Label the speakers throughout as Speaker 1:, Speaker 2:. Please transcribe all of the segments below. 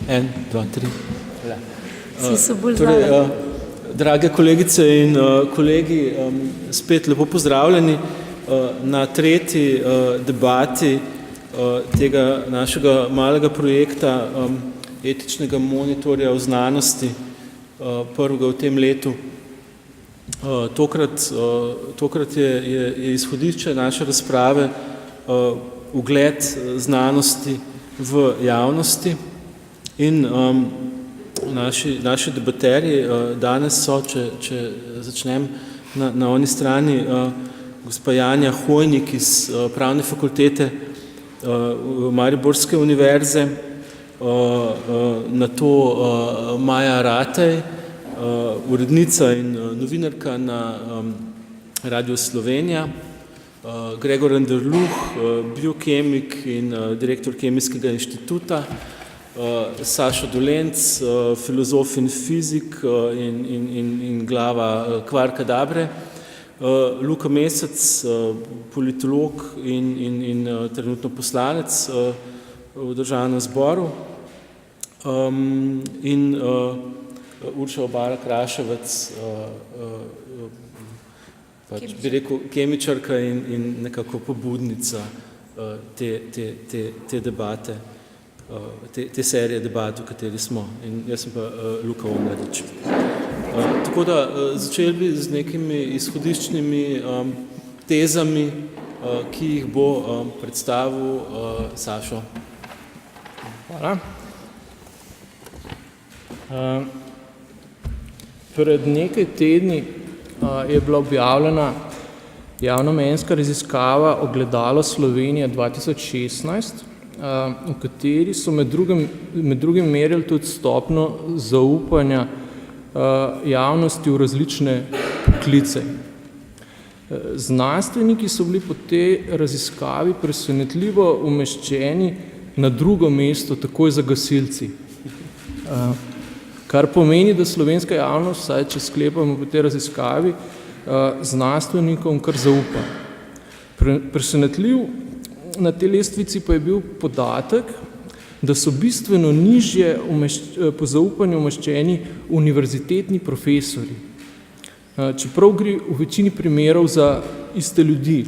Speaker 1: 1, 2, 3.
Speaker 2: Vsi so bolj
Speaker 1: Torej, drage kolegice in kolegi, spet lepo pozdravljeni na tretji debati tega našega malega projekta etičnega monitorja v znanosti, prvega v tem letu. Tokrat je izhodišče naše razprave ugled znanosti v javnosti in naši debaterji danes so, če začnem na oni strani, gospa Janja Hojnik iz Pravne fakultete Mariborske univerze, nato Maja Ratej, urednica in novinarka na Radio Slovenija, Gregor Anderluh, biokemik in direktor Kemijskega inštituta, Sašo Dolenc, filozof in fizik in glava Kvarka Dabre, Luka Mesec, politolog in trenutno poslanec v Državnem zboru, in Urša Obara Kraševec, bi rekel, kemičarka in nekako pobudnica te debate, te serije debat, v kateri smo. In jaz sem pa Luka Omladič. Tako da začeli bi z nekimi izhodiščnimi tezami, ki jih bo predstavil Sašo.
Speaker 3: Hvala. Pred nekaj tedni je bila objavljena javnomnenjska raziskava Ogledalo Slovenije 2016, v kateri so med drugim merili tudi stopnjo zaupanja javnosti v različne poklice. Znanstveniki so bili po tej raziskavi presenetljivo umeščeni na drugo mesto, takoj za gasilci. Kar pomeni, da slovenska javnost, vsaj če sklepamo po tej raziskavi, znanstvenikom kar zaupa. Presenetljiv na tej lestvici pa je bil podatek, da so bistveno nižje po zaupanju umeščeni univerzitetni profesorji. Čeprav gre v večini primerov za iste ljudi.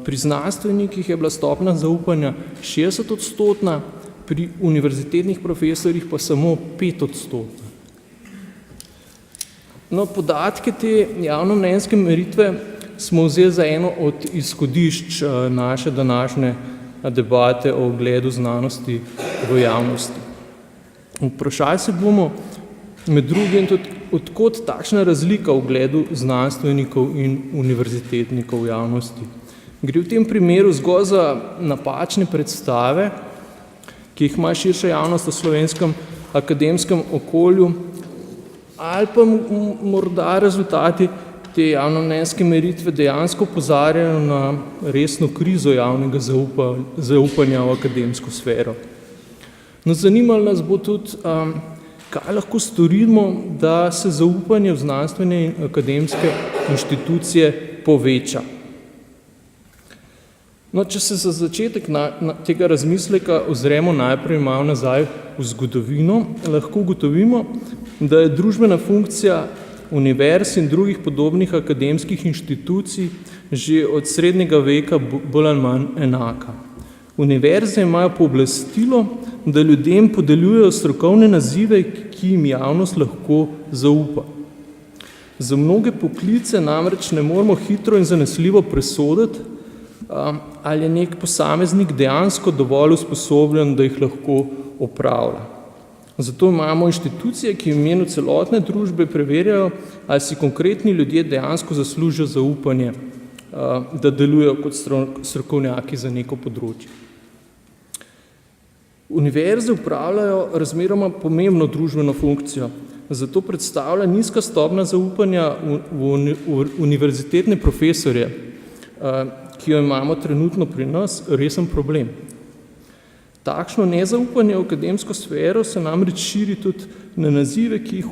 Speaker 3: Pri znanstvenikih je bila stopnja zaupanja 60%, pri univerzitetnih profesorjih pa samo 5%. No, podatke te javnomnenjske meritve smo vzeli za eno od izhodišč naše današnje debate o ugledu znanosti v javnosti. Vprašali se bomo med drugim tudi, od kod takšna razlika v ugledu znanstvenikov in univerzitetnikov v javnosti. Gre v tem primeru zgolj za napačne predstave, ki jih ima širša javnost v slovenskem akademskem okolju, ali pa morda rezultati te javnomnenjske meritve dejansko opozarjajo na resno krizo javnega zaupanja v akademsko sfero. No, zanimalo nas bo tudi, kaj lahko storimo, da se zaupanje v znanstvene in akademske inštitucije poveča. No, če se za začetek tega razmisleka ozremo najprej malo nazaj v zgodovino, lahko ugotovimo, da je družbena funkcija univerz in drugih podobnih akademskih inštitucij že od srednjega veka bolj ali manj enaka. Univerze imajo pooblastilo, da ljudem podeljujejo strokovne nazive, ki jim javnost lahko zaupa. Za mnoge poklice namreč ne moremo hitro in zanesljivo presoditi, ali je nek posameznik dejansko dovolj usposobljen, da jih lahko opravlja. Zato imamo inštitucije, ki v imenu celotne družbe preverjajo, ali si konkretni ljudje dejansko zaslužijo zaupanje, da delujejo kot strokovnjaki za neko področje. Univerze upravljajo razmeroma pomembno družbeno funkcijo, zato predstavlja nizka stopnja zaupanja v univerzitetne profesorje, ki jo imamo trenutno pri nas, resen problem. Takšno nezaupanje v akademsko sfero se namreč širi tudi na nazive, ki jih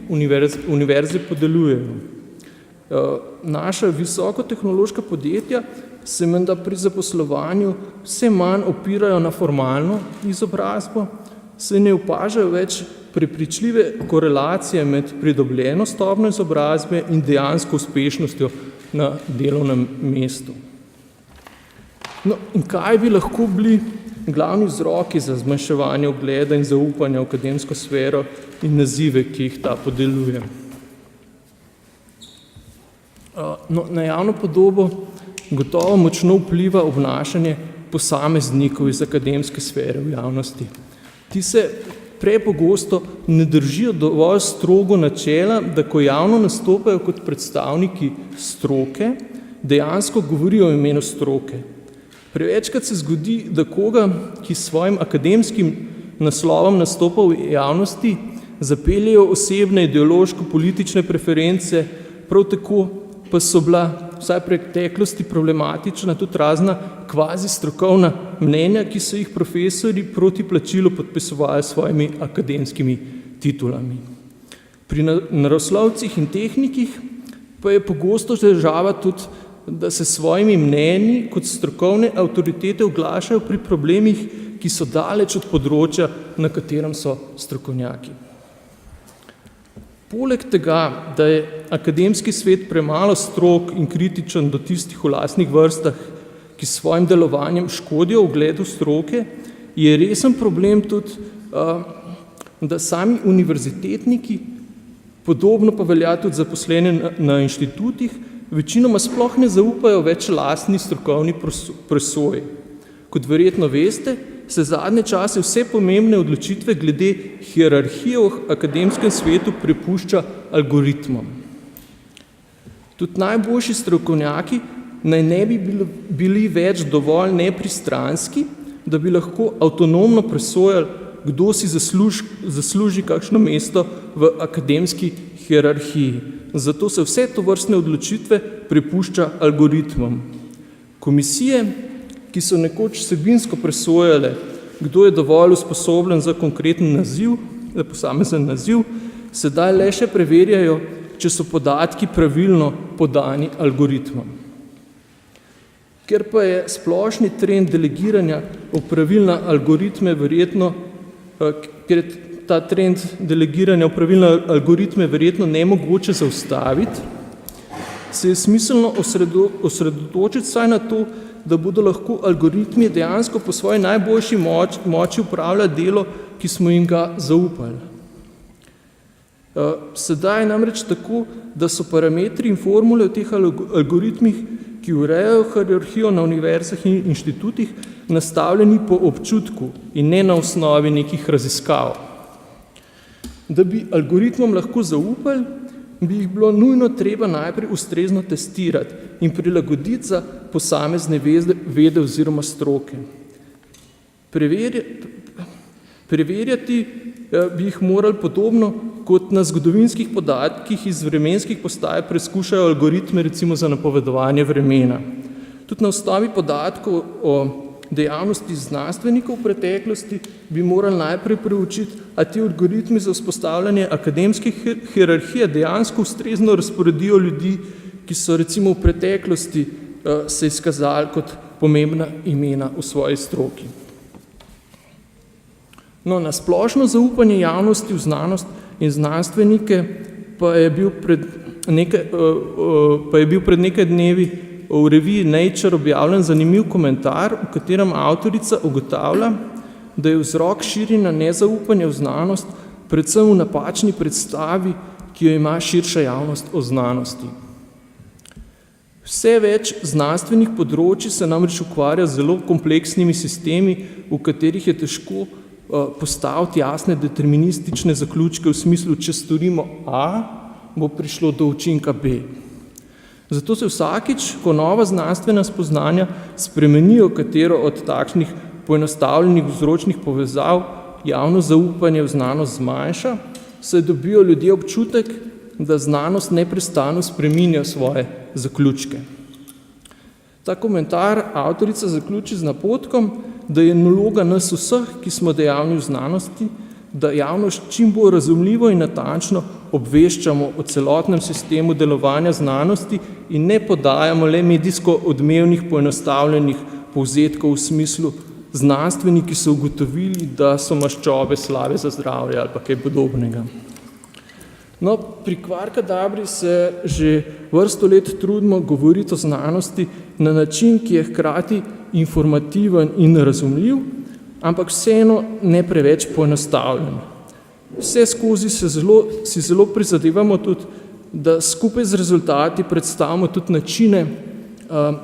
Speaker 3: univerze podeljujejo. Naša visokotehnološka podjetja se menda pri zaposlovanju vse manj opirajo na formalno izobrazbo, se ne opažajo več prepričljive korelacije med pridobljeno stopnjo izobrazbe in dejansko uspešnostjo na delovnem mestu. No, in kaj bi lahko bili glavni vzroki za zmanjševanje ugleda in zaupanja v akademsko sfero in nazive, ki jih ta podeljuje? No, na javno podobo gotovo močno vpliva obnašanje posameznikov iz akademske sfere v javnosti. Ti se prepogosto ne držijo dovolj strogo načela, da ko javno nastopajo kot predstavniki stroke, dejansko govorijo o imenu stroke. Prevečkrat se zgodi, da koga, ki s svojim akademskim naslovom nastopa v javnosti, zapeljejo osebne ideološko-politične preference, prav tako pa so bila vsaj preteklosti problematična tudi razna kvazi strokovna mnenja, ki so jih profesori proti plačilu podpisovali s svojimi akademskimi titulami. Pri naravoslovcih in tehnikih pa je pogosto težava tudi, da se svojimi mnenji kot strokovne avtoritete oglašajo pri problemih, ki so daleč od področja, na katerem so strokovnjaki. Poleg tega, da je akademski svet premalo strog in kritičen do tistih v lastnih vrstah, ki s svojim delovanjem škodijo ugledu stroke, je resen problem tudi, da sami univerzitetniki, podobno pa velja tudi zaposleni na inštitutih, večinoma sploh ne zaupajo več lastni strokovni presoji. Kot verjetno veste, se zadnje čase vse pomembne odločitve glede hierarhije v akademskem svetu prepušča algoritmom. Tudi najboljši strokovnjaki naj ne bi bili več dovolj nepristranski, da bi lahko avtonomno presojali, kdo si zasluži kakšno mesto v akademski hierarhiji. Zato se vse tovrstne odločitve prepušča algoritmom. Komisije, ki so nekoč vsebinsko presojale, kdo je dovolj usposobljen za konkreten naziv, za posamezen naziv, sedaj le še preverjajo, če so podatki pravilno podani algoritmom. Ker pa je splošni trend delegiranja opravil na algoritme verjetno, ker je ta trend delegiranja opravil na algoritme verjetno nemogoče zaustaviti, se je smiselno osredotočiti vsaj na to, da bodo lahko algoritmi dejansko po svoji najboljši moči upravljati delo, ki smo jim ga zaupali. Sedaj je namreč tako, da so parametri in formule v teh algoritmih, ki urejajo hierarhijo na univerzah in inštitutih, nastavljeni po občutku in ne na osnovi nekih raziskav. Da bi algoritmom lahko zaupali, bi jih bilo nujno treba najprej ustrezno testirati in prilagoditi za posamezne vede oziroma stroke. Preverjati bi jih morali podobno, kot na zgodovinskih podatkih iz vremenskih postaj preskušajo algoritme recimo za napovedovanje vremena. Tudi na osnovi podatkov o dejavnosti znanstvenikov v preteklosti bi morali najprej preučiti, a ti algoritmi za vzpostavljanje akademske hierarhije dejansko ustrezno razporedijo ljudi, ki so recimo v preteklosti se izkazali kot pomembna imena v svoji stroki. No, na splošno zaupanje javnosti v znanost in znanstvenike pa je bil pred nekaj dnevi v reviji Nature objavljen zanimiv komentar, v katerem avtorica ugotavlja, da je vzrok širjenja nezaupanja v znanost predvsem v napačni predstavi, ki jo ima širša javnost o znanosti. Vse več znanstvenih področij se namreč ukvarja z zelo kompleksnimi sistemi, v katerih je težko postaviti jasne deterministične zaključke v smislu, če storimo A, bo prišlo do učinka B. Zato se vsakič, ko nova znanstvena spoznanja spremenijo katero od takšnih poenostavljenih vzročnih povezav, javno zaupanje v znanost zmanjša, saj dobijo ljudje občutek, da znanost neprestano spreminja svoje zaključke. Ta komentar avtorica zaključi z napotkom, da je naloga nas vseh, ki smo dejavni v znanosti, da javnost čim bolj razumljivo in natančno obveščamo o celotnem sistemu delovanja znanosti in ne podajamo le medijsko odmevnih poenostavljenih povzetkov v smislu znanstveniki so ugotovili, da so maščobe slabe za zdravje ali pa kaj podobnega. No, pri Kvarkadabri se že vrsto let trudimo govoriti o znanosti na način, ki je hkrati informativen in razumljiv, ampak vseeno ne preveč poenostavljen. Vse skozi si zelo prizadevamo tudi, da skupaj z rezultati predstavimo tudi načine,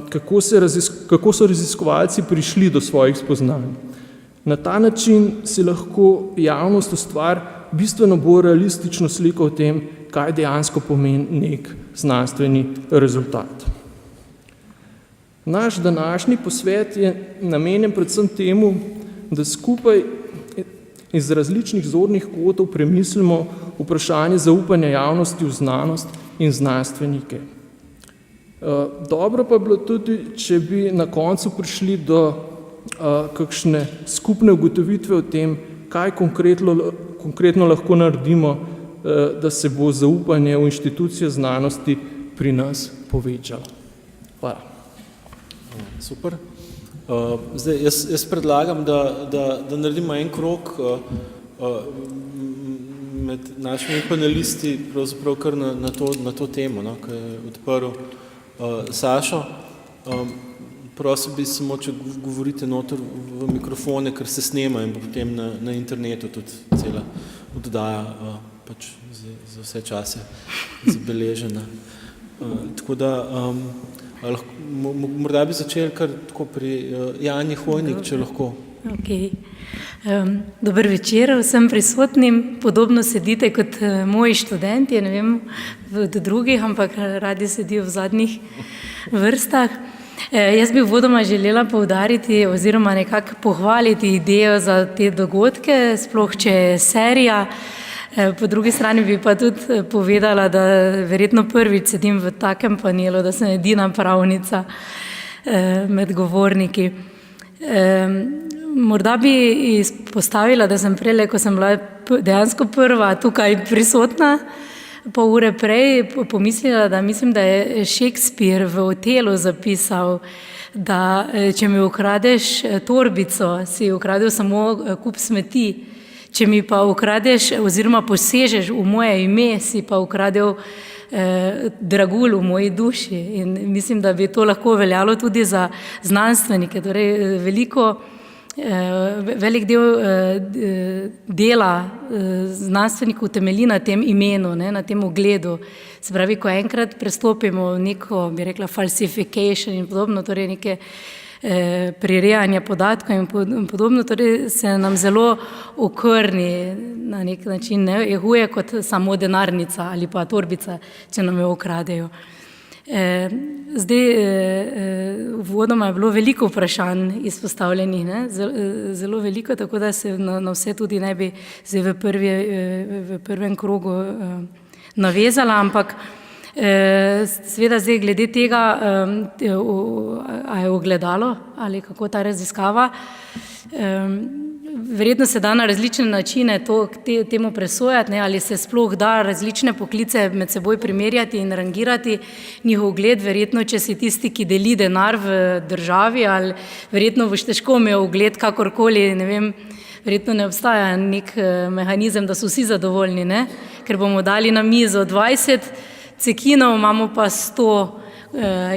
Speaker 3: kako so raziskovalci prišli do svojih spoznanj. Na ta način si lahko javnost ustvari bistveno bolj realistično sliko o tem, kaj dejansko pomeni nek znanstveni rezultat. Naš današnji posvet je namenjen predvsem temu, da skupaj iz različnih zornih kotov premislimo vprašanje zaupanja javnosti v znanost in znanstvenike. Dobro pa bi bilo tudi, če bi na koncu prišli do kakšne skupne ugotovitve o tem, kaj konkretno lahko naredimo, da se bo zaupanje v inštitucije znanosti pri nas povečalo. Hvala.
Speaker 1: Super. Zdaj, jaz predlagam, da naredimo en krog med našimi panelisti, pravzaprav kar na to temo, no, ki je odprl Sašo. Prosil bi samo, če govorite noter v mikrofone, ker se snema in potem na internetu tudi cela oddaja pač za vse čase zabeležena. Tako da morda bi začeli kar tako pri Janji Hojnik, če lahko.
Speaker 2: Okay. Dober večer vsem prisotnim. Podobno sedite kot moji študenti, ne vem, od drugih, ampak radi sedijo v zadnjih vrstah. Jaz bi uvodoma želela poudariti oziroma nekako pohvaliti idejo za te dogodke, sploh če je serija. Po drugi strani bi pa tudi povedala, da verjetno prvič sedim v takem panelu, da sem edina pravnica med govorniki. Morda bi izpostavila, da sem prej, ko sem bila dejansko prva tukaj prisotna, pol ure prej pomislila, da mislim, da je Shakespeare v Otelu zapisal, da če mi ukradeš torbico, si ukradel samo kup smeti, če mi pa ukradeš oziroma posežeš v moje ime, si pa ukradel dragulj v moji duši. In mislim, da bi to lahko veljalo tudi za znanstvenike. Torej, velik del dela znanstvenikov temelji na tem imenu, ne, na tem ugledu. Se pravi, ko enkrat prestopimo v neko, bi rekla, falsification in podobno, torej neke prirejanje podatkov in podobno, torej se nam zelo okrni na nek način, ne, je huje kot samo denarnica ali pa torbica, če nam jo ukradejo. Zdaj, uvodoma je bilo veliko vprašanj izpostavljenih, ne? Zelo veliko, tako da se na vse tudi ne bi zdaj v prvem krogu navezala, ampak seveda zdaj glede tega, a je ogledalo ali kako ta raziskava, verjetno se da na različne načine temu presojati, ne, ali se sploh da različne poklice med seboj primerjati in rangirati njihov ugled, verjetno, če si tisti, ki deli denar v državi, ali verjetno boš težko imel ugled kakorkoli, ne vem, verjetno ne obstaja nek mehanizem, da so vsi zadovoljni, ne, ker bomo dali na mizo 20 cekinov, imamo pa 100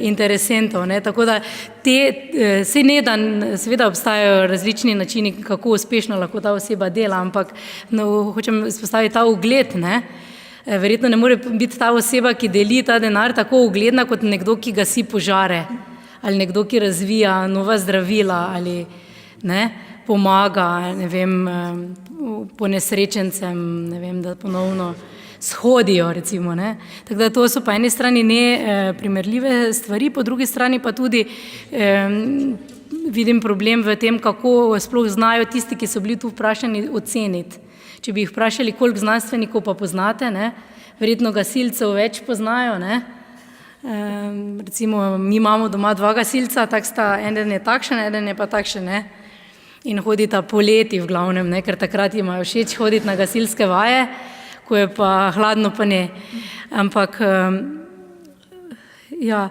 Speaker 2: interesentov, ne, tako da sej ne, da seveda obstajajo različni načini, kako uspešno lahko ta oseba dela, ampak hočem izpostaviti ta ugled, ne, verjetno ne more biti ta oseba, ki deli ta denar, tako ugledna kot nekdo, ki gasi požare, ali nekdo, ki razvija nova zdravila, ali ne, pomaga, ne vem, ponesrečencem, ne vem, da ponovno shodijo, recimo, ne. Tako da to so po eni strani neprimerljive stvari, po drugi strani pa tudi vidim problem v tem, kako sploh znajo tisti, ki so bili tu vprašani, oceniti. Če bi jih vprašali, koliko znanstvenikov pa poznate, ne, verjetno gasilcev več poznajo, ne. Recimo, mi imamo doma 2 gasilca, tak sta, eden je takšen, eden je pa takšen, ne. In hodita poleti v glavnem, ne, ker takrat imajo všeč hoditi na gasilske vaje, ko je pa hladno, pa ne. Ampak, ja,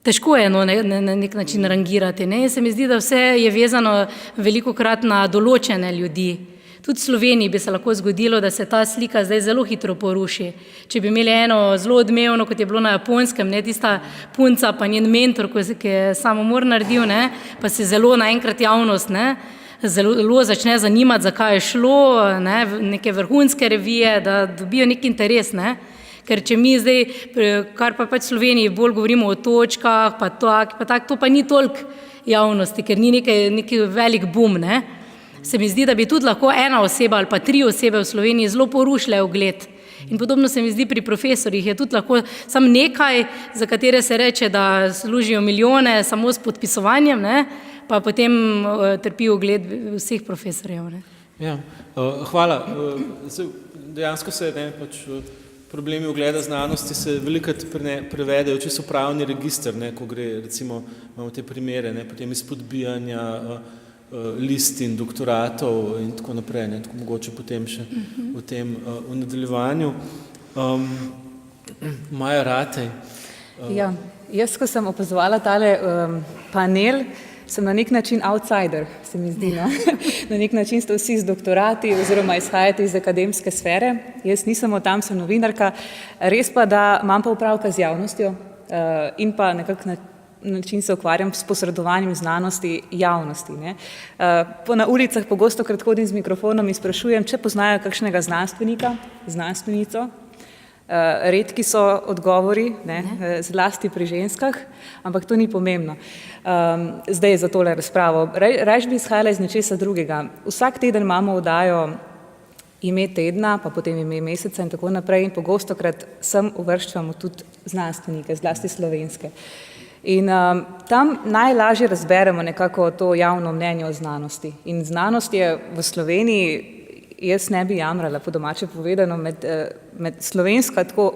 Speaker 2: težko je na nek način rangirati. Ne? Se mi zdi, da vse je vezano velikokrat na določene ljudi. Tudi v Sloveniji bi se lahko zgodilo, da se ta slika zdaj zelo hitro poruši. Če bi imeli eno zelo odmevno, kot je bilo na Japonskem, ne, tista punca pa njen mentor, ki je samomor naredil, ne, pa se zelo naenkrat javnost zelo začne zanimati, zakaj je šlo, ne, neke vrhunske revije, da dobijo nek interes. Ne. Ker če mi zdaj, kar pa pač v Sloveniji bolj govorimo o točkah, pa to pa ni toliko javnosti, ker ni neki velik boom, ne. Se mi zdi, da bi tudi lahko ena oseba ali pa 3 osebe v Sloveniji zelo porušile ugled. In podobno se mi zdi pri profesorjih, je tudi lahko samo nekaj, za katere se reče, da služijo milijone samo s podpisovanjem, ne, pa potem trpi ugled vseh profesorjev. Ne.
Speaker 1: Ja, hvala. Dejansko se pač problemi ugleda znanosti se velikokrat prevedejo čisto pravni register, ne, ko gre, recimo, imamo te primere, ne, potem izpodbijanja listin, doktoratov in tako naprej, ne, tako mogoče potem še v tem v nadaljevanju. Maja Ratej.
Speaker 4: Ja, jaz, ko sem opazovala tale panel, sem na nek način outsider, se mi zdi. No? Na nek način ste vsi z doktorati oziroma izhajate iz akademske sfere. Jaz nisem od tam, sem novinarka. Res pa, da imam pa opravka z javnostjo in pa nekako način se ukvarjam s posredovanjem znanosti javnosti. Ne. Na ulicah pogosto krat hodim z mikrofonom in sprašujem, če poznajo kakšnega znanstvenika, znanstvenico. Redki so odgovori, ne, zlasti pri ženskah, ampak to ni pomembno. Zdaj za tole razpravo. Rajš bi izhajala iz nečesa drugega. Vsak teden imamo oddajo Ime tedna, pa potem Ime meseca in tako naprej in pogostokrat sem uvrščamo tudi znanstvenike, zlasti slovenske. In tam najlažje razberemo nekako to javno mnenje o znanosti. In znanost je v Sloveniji, jaz ne bi jamrala, po domače povedano, med slovenska, tako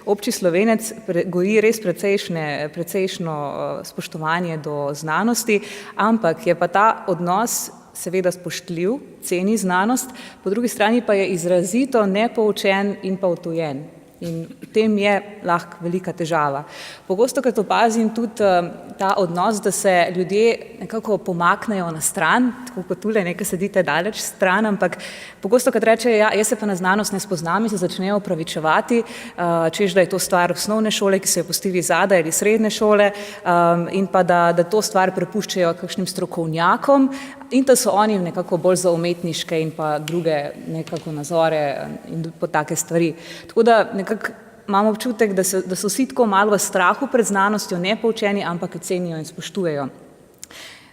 Speaker 4: obči Slovenec goji res precejšno spoštovanje do znanosti, ampak je pa ta odnos seveda spoštljiv, ceni znanost, po drugi strani pa je izrazito nepoučen in pa utujen. In v tem je lahko velika težava. Pogosto, kad opazim tudi ta odnos, da se ljudje nekako pomaknejo na stran, tako kot tule, nekaj sedite daleč stran, ampak pogosto, kad rečejo, ja, jaz se pa na znanost ne spoznam in se začnejo opravičevati, češ, da je to stvar osnovne šole, ki so jo pustili zadaj ali srednje šole in pa da to stvar prepuščajo kakšnim strokovnjakom in da so oni nekako bolj za umetniške in pa druge nekako nazore in po take stvari. Tako da nekako imam občutek, da so vsi tako malo v strahu pred znanostjo, nepoučeni, ampak jo cenijo in spoštujejo.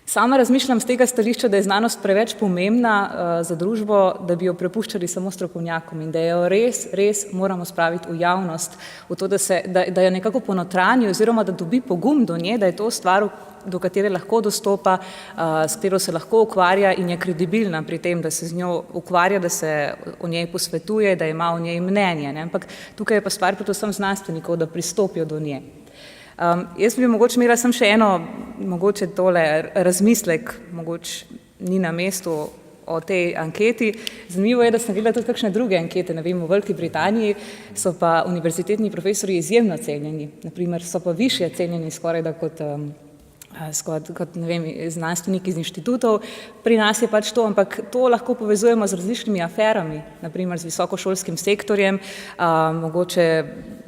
Speaker 4: Sama razmišljam z tega stališča, da je znanost preveč pomembna za družbo, da bi jo prepuščali samo strokovnjakom in da jo res moramo spraviti v javnost, v to, da jo nekako ponotranji oziroma da dobi pogum do nje, da je to stvar, do katere lahko dostopa, s katero se lahko ukvarja in je kredibilna pri tem, da se z njo ukvarja, da se o njej posvetuje, da ima o njej mnenje. Ne? Ampak tukaj je pa stvar predvsem znanstvenikov, da pristopijo do nje. Jaz bi mogoče imela sem še eno, mogoče tole razmislek, mogoče ni na mestu o tej anketi. Zanimivo je, da sem gledala tudi kakšne druge ankete, ne vem, v Veliki Britaniji so pa univerzitetni profesori izjemno cenjeni, naprimer so pa višje cenjeni skorajda kot ne vem, znanstveniki iz inštitutov. Pri nas je pač to, ampak to lahko povezujemo z različnimi aferami, naprimer z visokošolskim sektorjem, mogoče,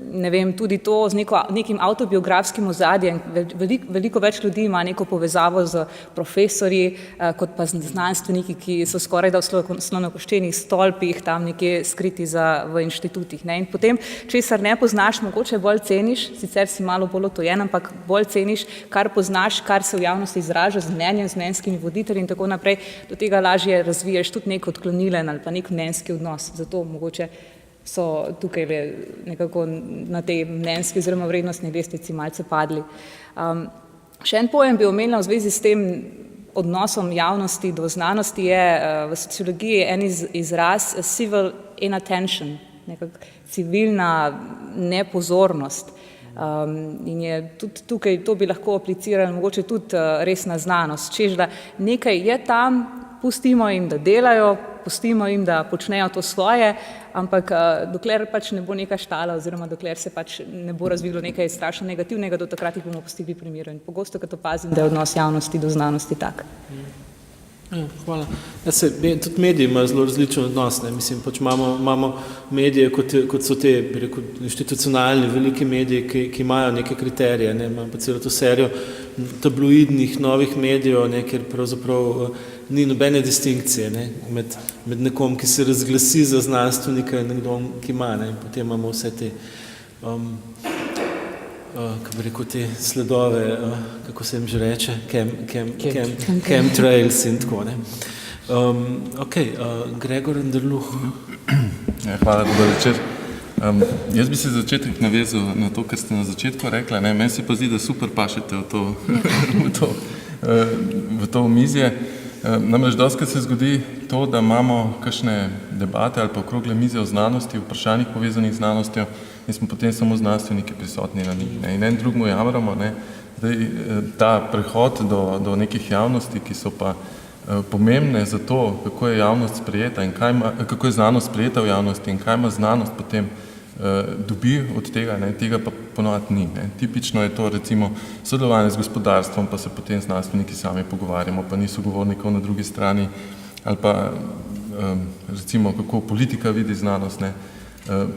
Speaker 4: ne vem, tudi to z nekim avtobiografskim ozadjem. Veliko več ljudi ima neko povezavo z profesorji, kot pa z znanstveniki, ki so skorajda v slonokoščenih stolpih, tam nekje skriti v inštitutih. Ne? In potem, česar ne poznaš, mogoče bolj ceniš, sicer si malo bolj otojen, ampak bolj ceniš, kar poznaš, kar se v javnosti izraža z mnenjem, z mnenjskimi voditelji in tako naprej, do tega lažje razviješ tudi nek odklonilen ali pa nek mnenjski odnos. Zato mogoče so tukaj nekako na tej mnenjski oziroma vrednostni lestvici malce padli. Še en pojem bi omenila v zvezi s tem odnosom javnosti do znanosti je v sociologiji en izraz civil inattention, nekako civilna nepozornost. In je tudi tukaj, to bi lahko aplicirali mogoče tudi res na znanost, češ da nekaj je tam, pustimo jim, da delajo, pustimo jim, da počnejo to svoje, ampak dokler pač ne bo neka štala oziroma dokler se pač ne bo razvilo nekaj strašno negativnega, do takrat jih bomo pustili pri miru. In pogosto, kad opazim, da je odnos javnosti do znanosti tak.
Speaker 1: Ja, hvala. Tudi mediji imajo zelo različen odnos. Mislim, pač imamo medije, kot so te, bi rekel, institucionalni veliki mediji, ki imajo neke kriterije. Imamo pa celo to serijo tabloidnih novih medijev, kjer pravzaprav ni nobene distinkcije med nekom, ki se razglasi za znanstvenika in nekdo, ki ima. In potem imamo vse te kako bi rekel, te sledove, kako se jim že reče, chemtrails in tako. Gregor Anderluh.
Speaker 5: Hvala, dober večer. Jaz bi se začetek navezal na to, kar ste na začetku rekla. Meni se pa zdi, da super pašete v to omizje. Namreč dostikrat se zgodi to, da imamo kakšne debate ali pa okrogle mize o znanosti, vprašanjih povezanih z znanostjo in smo potem samo znanstveniki prisotni na njih. In en drugmu jamramo. Ta prehod do nekih javnosti, ki so pa pomembne za to, kako je javnost sprejeta in kako je znanost sprejeta v javnosti in kaj ima znanost potem dobi od tega, tega pa ponovadi ni. Tipično je to recimo sodelovanje z gospodarstvom, pa se potem znanstveniki sami pogovarjamo, pa ni sogovornikov na drugi strani, ali pa recimo kako politika vidi znanost,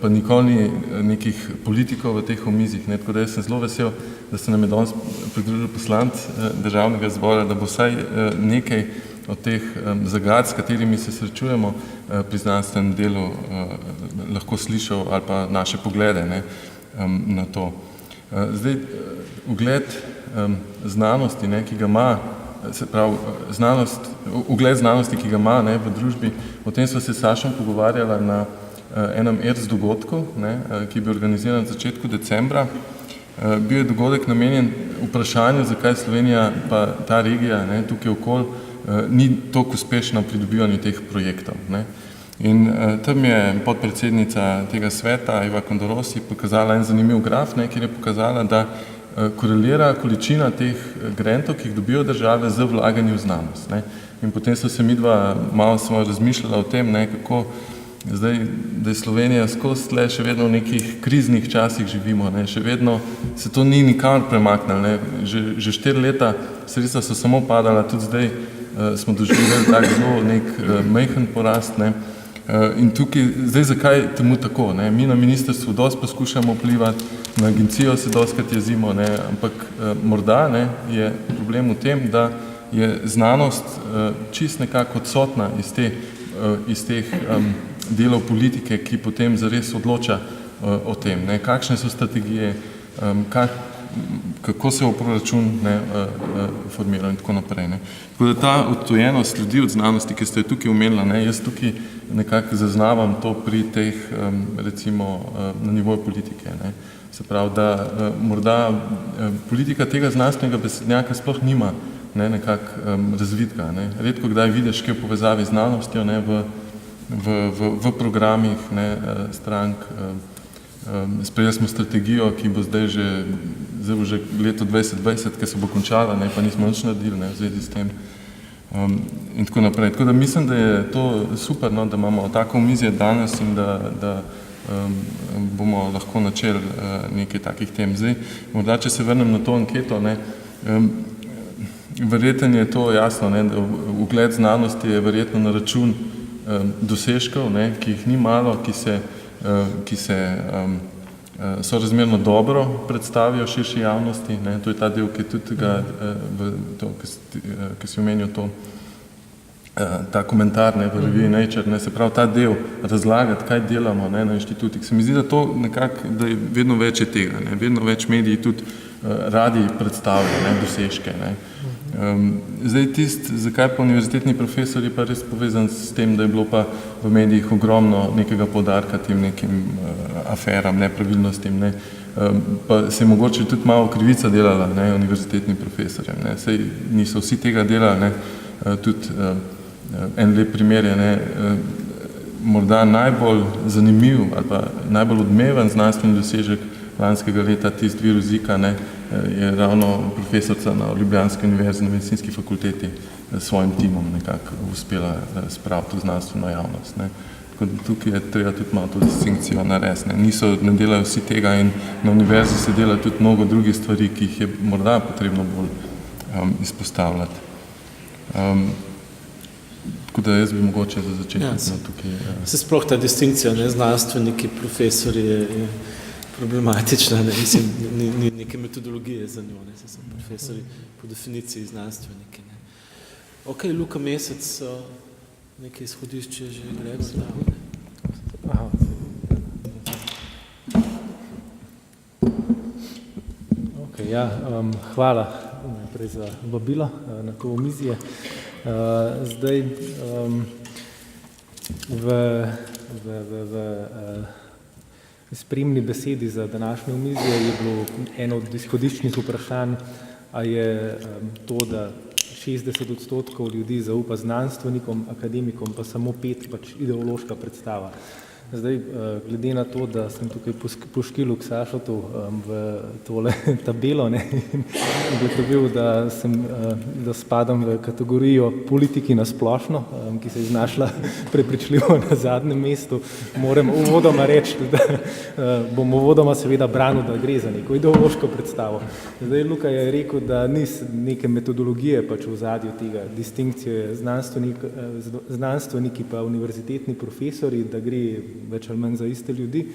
Speaker 5: pa nikoli ni nekih politikov v teh omizjih. Tako da jaz sem zelo vesel, da se nam je danes pridružil poslanec Državnega zbora, da bo vsaj nekaj od teh zagad, s katerimi se srečujemo pri znanstvenem delu, lahko slišal ali pa naše poglede na to. Zdaj, ugled znanosti, ki ga ima, se pravi, ugled znanosti, ki ga ima v družbi, o tem sva se s Sašom pogovarjala na enem ERC dogodku, ki je bil organiziran v začetku decembra. Bil je dogodek namenjen vprašanju, zakaj Slovenija pa ta regija tukaj okoli ni toliko uspešna v pridobivanju teh projektov. In tam je podpredsednica tega sveta, Iva Kondorosi, pokazala en zanimiv graf, kjer je pokazala, da korelira količina teh grantov, ki jih dobijo države, z vlaganjem v znanost. In potem so se midva malo razmišljala o tem, kako zdaj, da je Slovenija skozi tle še vedno v nekih kriznih časih živimo, še vedno se to ni nikamor premaknilo. Že 4 leta sredstva so samo padala, tudi zdaj smo doživeli tak zelo nek majhen porast. In tukaj, zdaj zakaj temu tako? Mi na ministrstvu dosti poskušamo vplivati, na agencijo se dostikrat jezimo, ampak morda je problem v tem, da je znanost čist nekako odsotna iz teh delov politike, ki potem zares odloča o tem, kakšne so strategije, kako se v proračun formira in tako naprej. Tako da ta odtujenost ljudi od znanosti, ki ste jo tukaj omenila, jaz tukaj nekako zaznavam to pri teh, recimo, na nivoju politike. Se pravi, da morda politika tega znanstvenega besednjaka sploh nima nekako razvidka. Redko kdaj vidiš kaj v povezavi z znanostjo v programih strank. Sprejeli smo strategijo, ki bo zdaj že leto 2020, ki se bo končala, pa nismo nič naredili v zvezi s tem in tako naprej. Tako da mislim, da je to super, da imamo tako omizje danes in da bomo lahko načeli nekaj takih tem. Zdaj, morda, če se vrnem na to anketo, verjetno je to jasno, da ugled znanosti je verjetno na račun dosežkov, ki jih ni malo, ki se sorazmerno dobro predstavijo širši javnosti. To je ta del, ki tudi ki si omenil ta komentar v reviji Nature, se pravi ta del razlagati, kaj delamo na inštitutih. Se mi zdi, da to nekako, da je vedno več tega, vedno več mediji tudi radi predstavljajo dosežke. Zdaj zakaj pa univerzitetni profesor je pa res povezan s tem, da je bilo pa v medijih ogromno nekega poudarka tem nekim aferam, nepravilnostim, pa se je mogoče tudi malo krivica delala univerzitetnim profesorjem. Saj niso vsi tega delali, tudi en lep primer je morda najbolj zanimiv ali pa najbolj odmeven znanstveni dosežek lanskega leta tisti virus Zika, ne, je ravno profesorica na Ljubljanski univerzi na medicinski fakulteti s svojim timom nekako uspela spraviti v znanstveno javnost. Ne. Tako da tukaj je treba tudi malo to distinkcijo narediti. Ne delajo vsi tega in na univerzi se dela tudi mnogo drugih stvari, ki jih je morda potrebno bolj izpostavljati. Tako da jaz bi mogoče za začetek tukaj...
Speaker 1: Se sploh ta distinkcija, ne, znanstveniki, profesori je problematična, ne, mislim, ni neke metodologije za njo, ne, so profesori po definiciji znanstveniki, ne. Ok, Luka Mesec, nekaj izhodišče že Gregor dal, ne.
Speaker 6: Okay, ja, hvala najprej za vabilo na to omizje. Zdaj, v spremni besedi za današnje omizje je bilo eno od izhodiščnih vprašanj, a je to, da 60% ljudi zaupa znanstvenikom, akademikom, pa samo 5% pač ideološka predstava. Zdaj, glede na to, da sem tukaj poškilil k Sašotu v tole tabelo, ne, in ugotovil, da spadam v kategorijo politiki na splošno, ki se je znašla prepričljivo na zadnjem mestu, moram uvodoma reči, da bom uvodoma seveda branil, da gre za neko ideološko predstavo. Zdaj, Luka je rekel, da ni neke metodologije pač v ozadju tega, distinkcije znanstveniki pa univerzitetni profesori, da gre več ali manj za iste ljudi.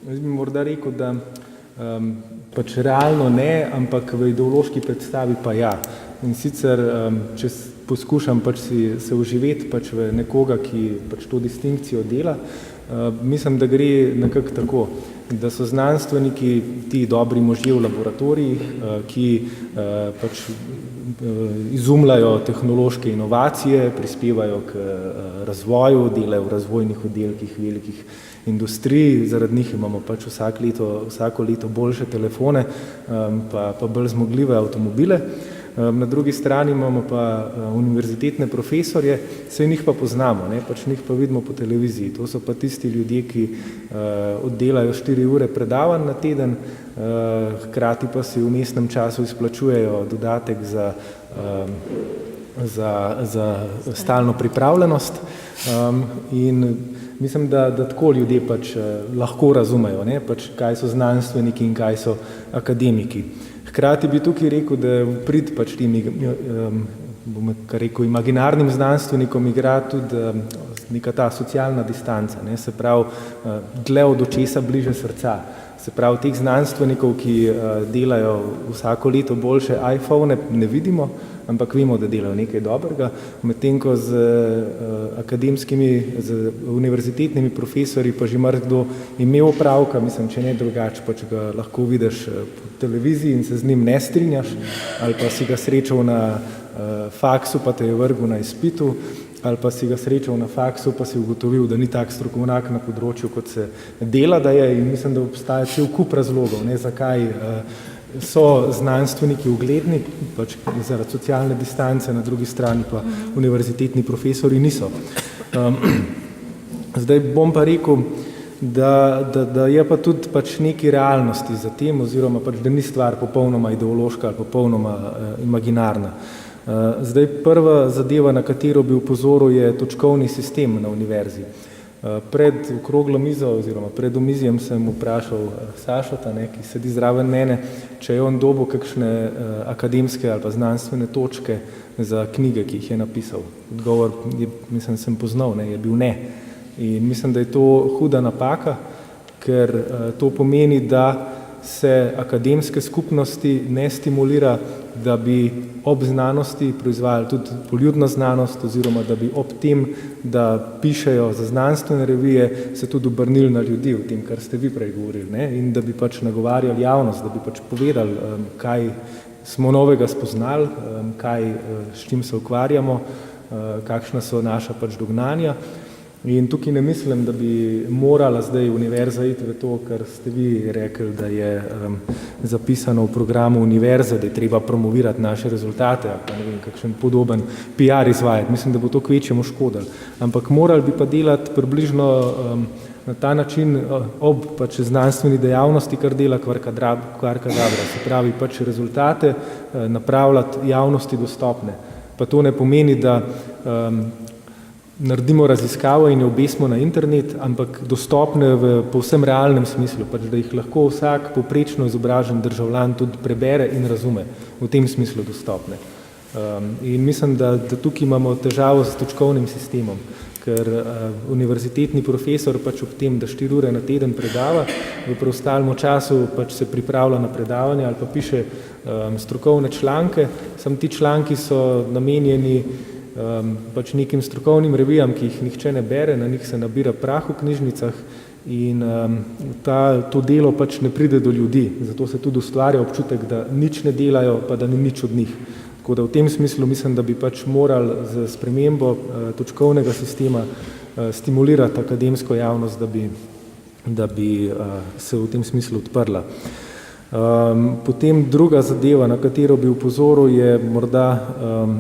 Speaker 6: Jaz bi morda rekel, da pač realno ne, ampak v ideološki predstavi pa ja. In sicer, če poskušam pač se uživeti pač v nekoga, ki pač to distinkcijo dela, mislim, da gre nekako tako, da so znanstveniki ti dobri možje v laboratorijih, ki pač izumljajo tehnološke inovacije, prispevajo k razvoju, delajo v razvojnih oddelkih velikih industrij, zaradi njih imamo pač vsako leto boljše telefone, pa bolj zmogljive avtomobile. Na drugi strani imamo pa univerzitetne profesorje, saj njih pa poznamo, ne, pač njih pa vidimo po televiziji. To so pa tisti ljudje, ki oddelajo 4 ure predavanj na teden, hkrati pa si v vmesnem času izplačujejo dodatek za stalno pripravljenost. In mislim, da tako ljudje pač lahko razumejo, ne, pač kaj so znanstveniki in kaj so akademiki. Hkrati bi tukaj rekel, da prid pač tem, bom rekel, imaginarnim znanstvenikom igra tudi neka ta socialna distanca, ne, se pravi, dlje od očesa bliže srca. Se pravi, teh znanstvenikov, ki delajo vsako leto boljše iPhone, ne vidimo, ampak vemo, da delajo nekaj dobrega, medtem ko z univerzitetnimi profesori pa že marsikdo imel opravka, mislim, če ne drugače, pa če ga lahko vidiš po televiziji in se z njim ne strinjaš, ali pa si ga srečal na faksu, pa te je vrgel na izpitu, ali pa si ga srečal na faksu, pa si ugotovil, da ni tak strokovnjak na področju, kot se dela, da je, in mislim, da obstaja cel kup razlogov, ne, zakaj so znanstveniki ugledni, pač zaradi socialne distance, na drugi strani pa univerzitetni profesori niso. Zdaj bom pa rekel, da je pa tudi pač neki realnosti za tem, oziroma pač, da ni stvar popolnoma ideološka ali popolnoma imaginarna. Zdaj prva zadeva, na katero bi upozoril, je točkovni sistem na univerzi. Pred okroglo mizo oziroma pred omizjem sem vprašal Sašota, ne, ki sedi zraven mene, če je on dobil kakšne akademske ali pa znanstvene točke za knjige, ki jih je napisal. Odgovor, mislim, sem poznal, ne, je bil ne. In mislim, da je to huda napaka, ker to pomeni, da se akademske skupnosti ne stimulira, da bi ob znanosti proizvajali tudi poljudno znanost, oziroma da bi ob tem, da pišejo za znanstvene revije, se tudi obrnili na ljudi v tem, kar ste vi prej govorili, ne? In da bi pač nagovarjali javnost, da bi pač povedali, kaj smo novega spoznali, s čim se ukvarjamo, kakšna so naša pač dognanja. In tukaj ne mislim, da bi morala zdaj univerza iti v to, kar ste vi rekli, da je zapisano v programu univerze, da je treba promovirati naše rezultate, ali pa ne vem, kakšen podoben PR izvajati. Mislim, da bo to kvečjemu škodilo. Ampak morali bi pa delati približno Na ta način ob pač znanstveni dejavnosti, kar dela Kvarkadabra, se pravi pač rezultate napravljati javnosti dostopne. Pa to ne pomeni, da naredimo raziskavo in jo obesimo na internet, ampak dostopne v povsem realnem smislu, pač da jih lahko vsak povprečno izobražen državljan tudi prebere in razume, v tem smislu dostopne. In mislim, da tukaj imamo težavo s točkovnim sistemom, ker univerzitetni profesor pač ob tem, da 4 ure na teden predava, v preostalem času pač se pripravlja na predavanje ali pa piše strokovne članke, samo ti članki so namenjeni pač nekim strokovnim revijam, ki jih nihče ne bere, na njih se nabira prah v knjižnicah in to delo pač ne pride do ljudi, zato se tudi ustvarja občutek, da nič ne delajo, pa da ni nič od njih. Tako da v tem smislu mislim, da bi pač morali z spremembo točkovnega sistema stimulirati akademsko javnost, da bi se v tem smislu odprla. Potem druga zadeva, na katero bi upozoril, je morda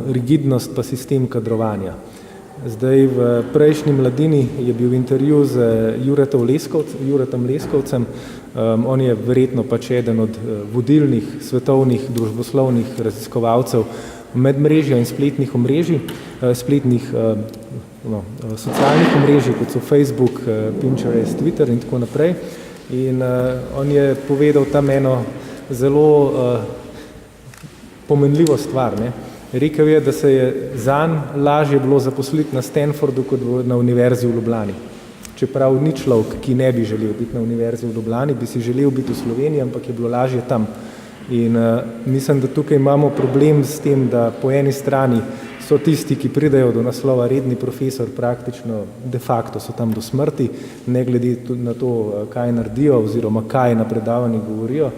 Speaker 6: rigidnost pa sistem kadrovanja. Zdaj v prejšnji Mladini je bil intervju z Juretom Leskovcem, on je verjetno pač eden od vodilnih svetovnih družboslovnih raziskovalcev medmrežja in spletnih omrežij, socialnih omrežij, kot so Facebook, Pinterest, Twitter in tako naprej. In on je povedal tam eno zelo pomenljivo stvar. Ne? Rekel je, da se je zanj lažje bilo zaposliti na Stanfordu kot na Univerzi v Ljubljani. Čeprav ni človek, ki ne bi želel biti na Univerzi v Ljubljani, bi si želel biti v Sloveniji, ampak je bilo lažje tam. In mislim, da tukaj imamo problem s tem, da po eni strani so tisti, ki pridejo do naslova redni profesor, praktično de facto so tam do smrti, ne glede na to, kaj naredijo oziroma kaj na predavanjih govorijo.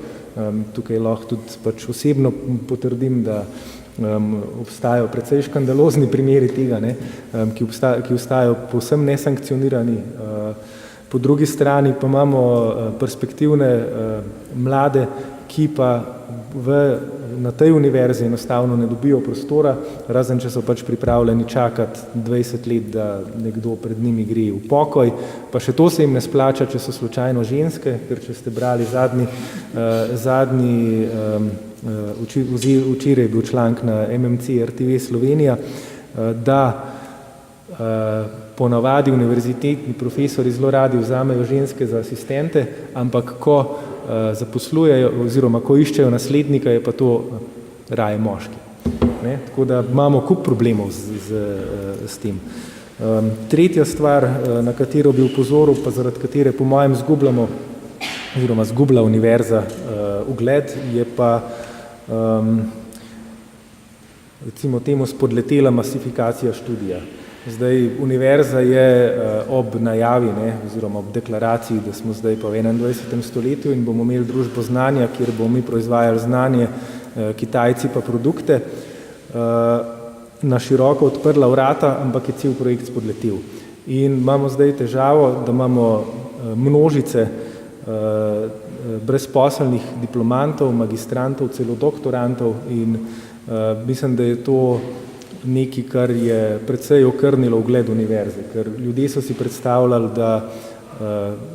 Speaker 6: Tukaj lahko tudi pač osebno potrdim, da obstajajo precej škandalozni primeri tega, ne, ki ostajajo povsem nesankcionirani. Po drugi strani pa imamo perspektivne mlade, ki pa na tej univerzi enostavno ne dobijo prostora, razen če so pač pripravljeni čakati 20 let, da nekdo pred njimi gre v pokoj, pa še to se jim ne splača, če so slučajno ženske, ker če ste brali včeraj je bil članek na MMC RTV Slovenija, da ponavadi univerzitetni profesori zelo radi vzamejo ženske za asistente, ampak ko zaposlujejo oziroma ko iščejo naslednika, je pa to raje moški. Ne? Tako da imamo kup problemov s tem. Tretja stvar, na katero bi upozoril, pa zaradi katere po mojem zgublja univerza ugled, je pa recimo temu spodletela masifikacija študija. Zdaj, univerza je ob najavi, ne, oziroma ob deklaraciji, da smo zdaj pa v 21. stoletju in bomo imeli družbo znanja, kjer bomo mi proizvajali znanje, Kitajci pa produkte, na široko odprla vrata, ampak je cel projekt spodletel. In imamo zdaj težavo, da imamo množice brezposelnih diplomantov, magistrantov, celo doktorantov in mislim, da je to nekaj, kar je precej okrnilo ugled univerze, ker ljudje so si predstavljali, da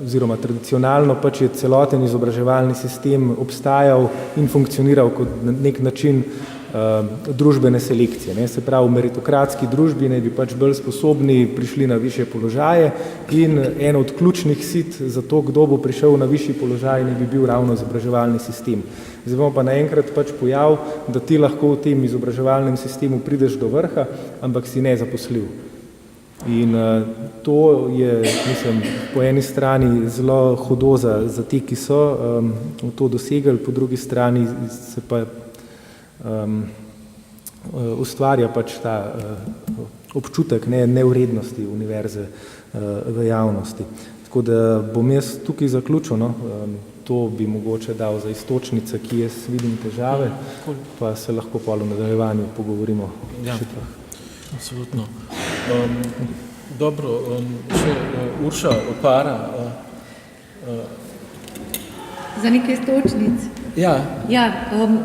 Speaker 6: oziroma tradicionalno pač je celoten izobraževalni sistem obstajal in funkcioniral kot nek način družbene selekcije. Ne? Se pravi, v meritokratski družbi naj bi pač bolj sposobni prišli na višje položaje in eno od ključnih sit za to, kdo bo prišel na višji položaj, naj bi bil ravno izobraževalni sistem. Zdaj bomo pa naenkrat pač pojav, da ti lahko v tem izobraževalnem sistemu prideš do vrha, ampak si nezaposljiv. In to je, mislim, po eni strani zelo hudo za te, ki so to dosegli, po drugi strani se pa ustvarja pač ta občutek nevrednosti univerze v javnosti. Tako da bom jaz tukaj zaključil, no. To bi mogoče dal za iztočnice, ki jaz vidim težave, pa se lahko pa v nadaljevanju pogovorimo.
Speaker 1: Ja, absolutno. Dobro, še Urša, Para.
Speaker 7: Za nekaj iztočnic.
Speaker 1: Ja.
Speaker 7: Ja,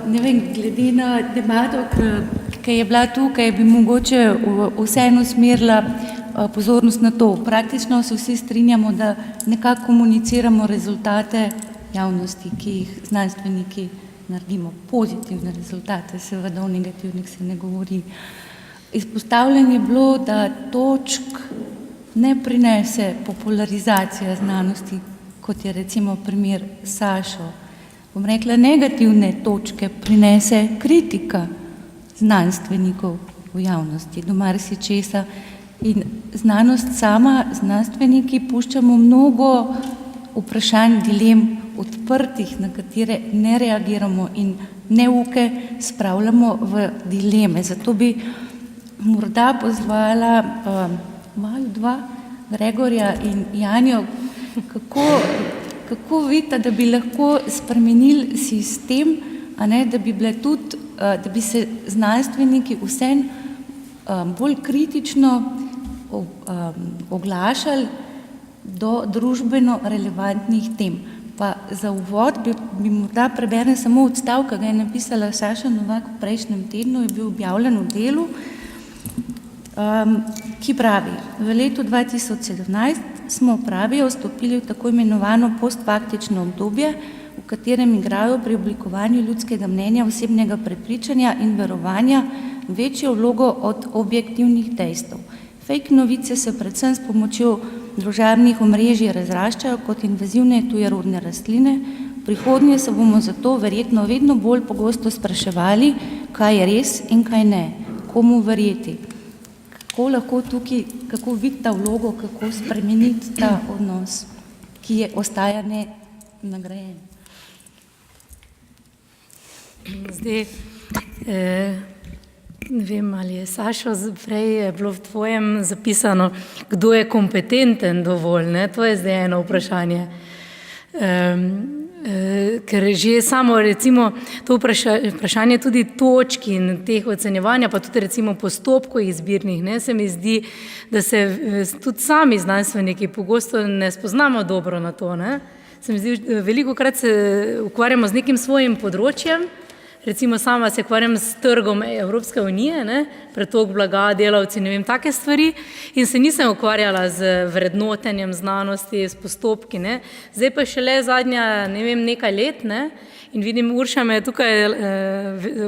Speaker 7: ne vem, glede na debato, ki je bila tukaj, bi mogoče vseeno usmerila pozornost na to. Praktično se vsi strinjamo, da nekako komuniciramo rezultate javnosti, ki jih znanstveniki naredimo, pozitivne rezultate, seveda o negativnih se ne govori. Izpostavljeno je bilo, da točk ne prinese popularizacija znanosti, kot je recimo primer Sašo. Bom rekla, negativne točke prinese kritika znanstvenikov v javnosti, do marsičesa. In znanost sama, znanstveniki puščamo mnogo vprašanj, dilem odprtih, na katere ne reagiramo in neuke spravljamo v dileme. Zato bi morda pozvala vaju dva, Gregorja in Janjo, kako vidite, da bi lahko spremenili sistem, a ne, da bi bile tudi, da bi se znanstveniki vseeno bolj kritično oglašali do družbeno relevantnih tem. Pa za uvod bi morda preberem samo odstavka, ga je napisala Saša Novak v prejšnjem tednu, je bil objavljen v Delu, ki pravi: v letu 2017 smo, pravijo, vstopili v tako imenovano postfaktično obdobje, v katerem igrajo pri oblikovanju ljudskega mnenja, osebnega prepričanja in verovanja večjo vlogo od objektivnih dejstev. Fake novice se predvsem s pomočjo družabnih omrežij razraščajo kot invazivne tujerodne rastline. V prihodnje se bomo zato verjetno vedno bolj pogosto spraševali, kaj je res in kaj ne, komu verjeti. Kako lahko tukaj, kako vidite ta vlogo, kako spremeniti ta odnos, ki je ostaja nenagrajen?
Speaker 2: Zdaj, ne vem, ali je Sašo, prej je bilo v tvojem zapisano, kdo je kompetenten dovolj, ne? To je zdaj eno vprašanje. Ker že samo recimo to vprašanje tudi točk in teh ocenjevanja, pa tudi recimo postopkov izbirnih, ne, se mi zdi, da se tudi sami znanstveniki pogosto ne spoznamo dobro na to, ne. Se mi zdi, velikokrat se ukvarjamo z nekim svojim področjem, recimo sama se ukvarjam s trgom Evropske unije, ne, pretok blaga, delavci, ne vem, take stvari, in se nisem ukvarjala z vrednotenjem znanosti, s postopki, ne. Zdaj pa šele zadnja, ne vem, nekaj let, ne, in vidim, Urša me je tukaj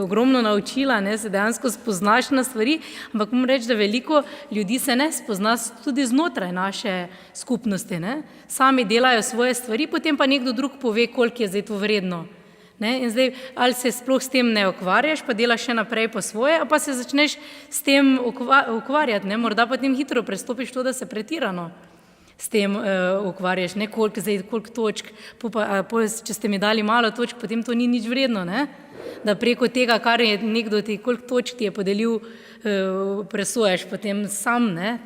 Speaker 2: ogromno naučila, ne, se dejansko spoznaš na stvari, ampak moram reči, da veliko ljudi se ne spozna tudi znotraj naše skupnosti, ne. Sami delajo svoje stvari, potem pa nekdo drug pove, koliko je zdaj to vredno. Ne? In zdaj, ali se sploh s tem ne ukvarjaš, pa delaš še naprej po svoje, ali pa se začneš s tem ukvarjati, ne? Morda potem hitro prestopiš to, da se pretirano s tem ukvarjaš, ne? Koliko točk, če ste mi dali malo točk, potem to ni nič vredno, ne? Da preko tega, kar je nekdo ti, koliko točk ti je podelil, presojaš potem sam, ne?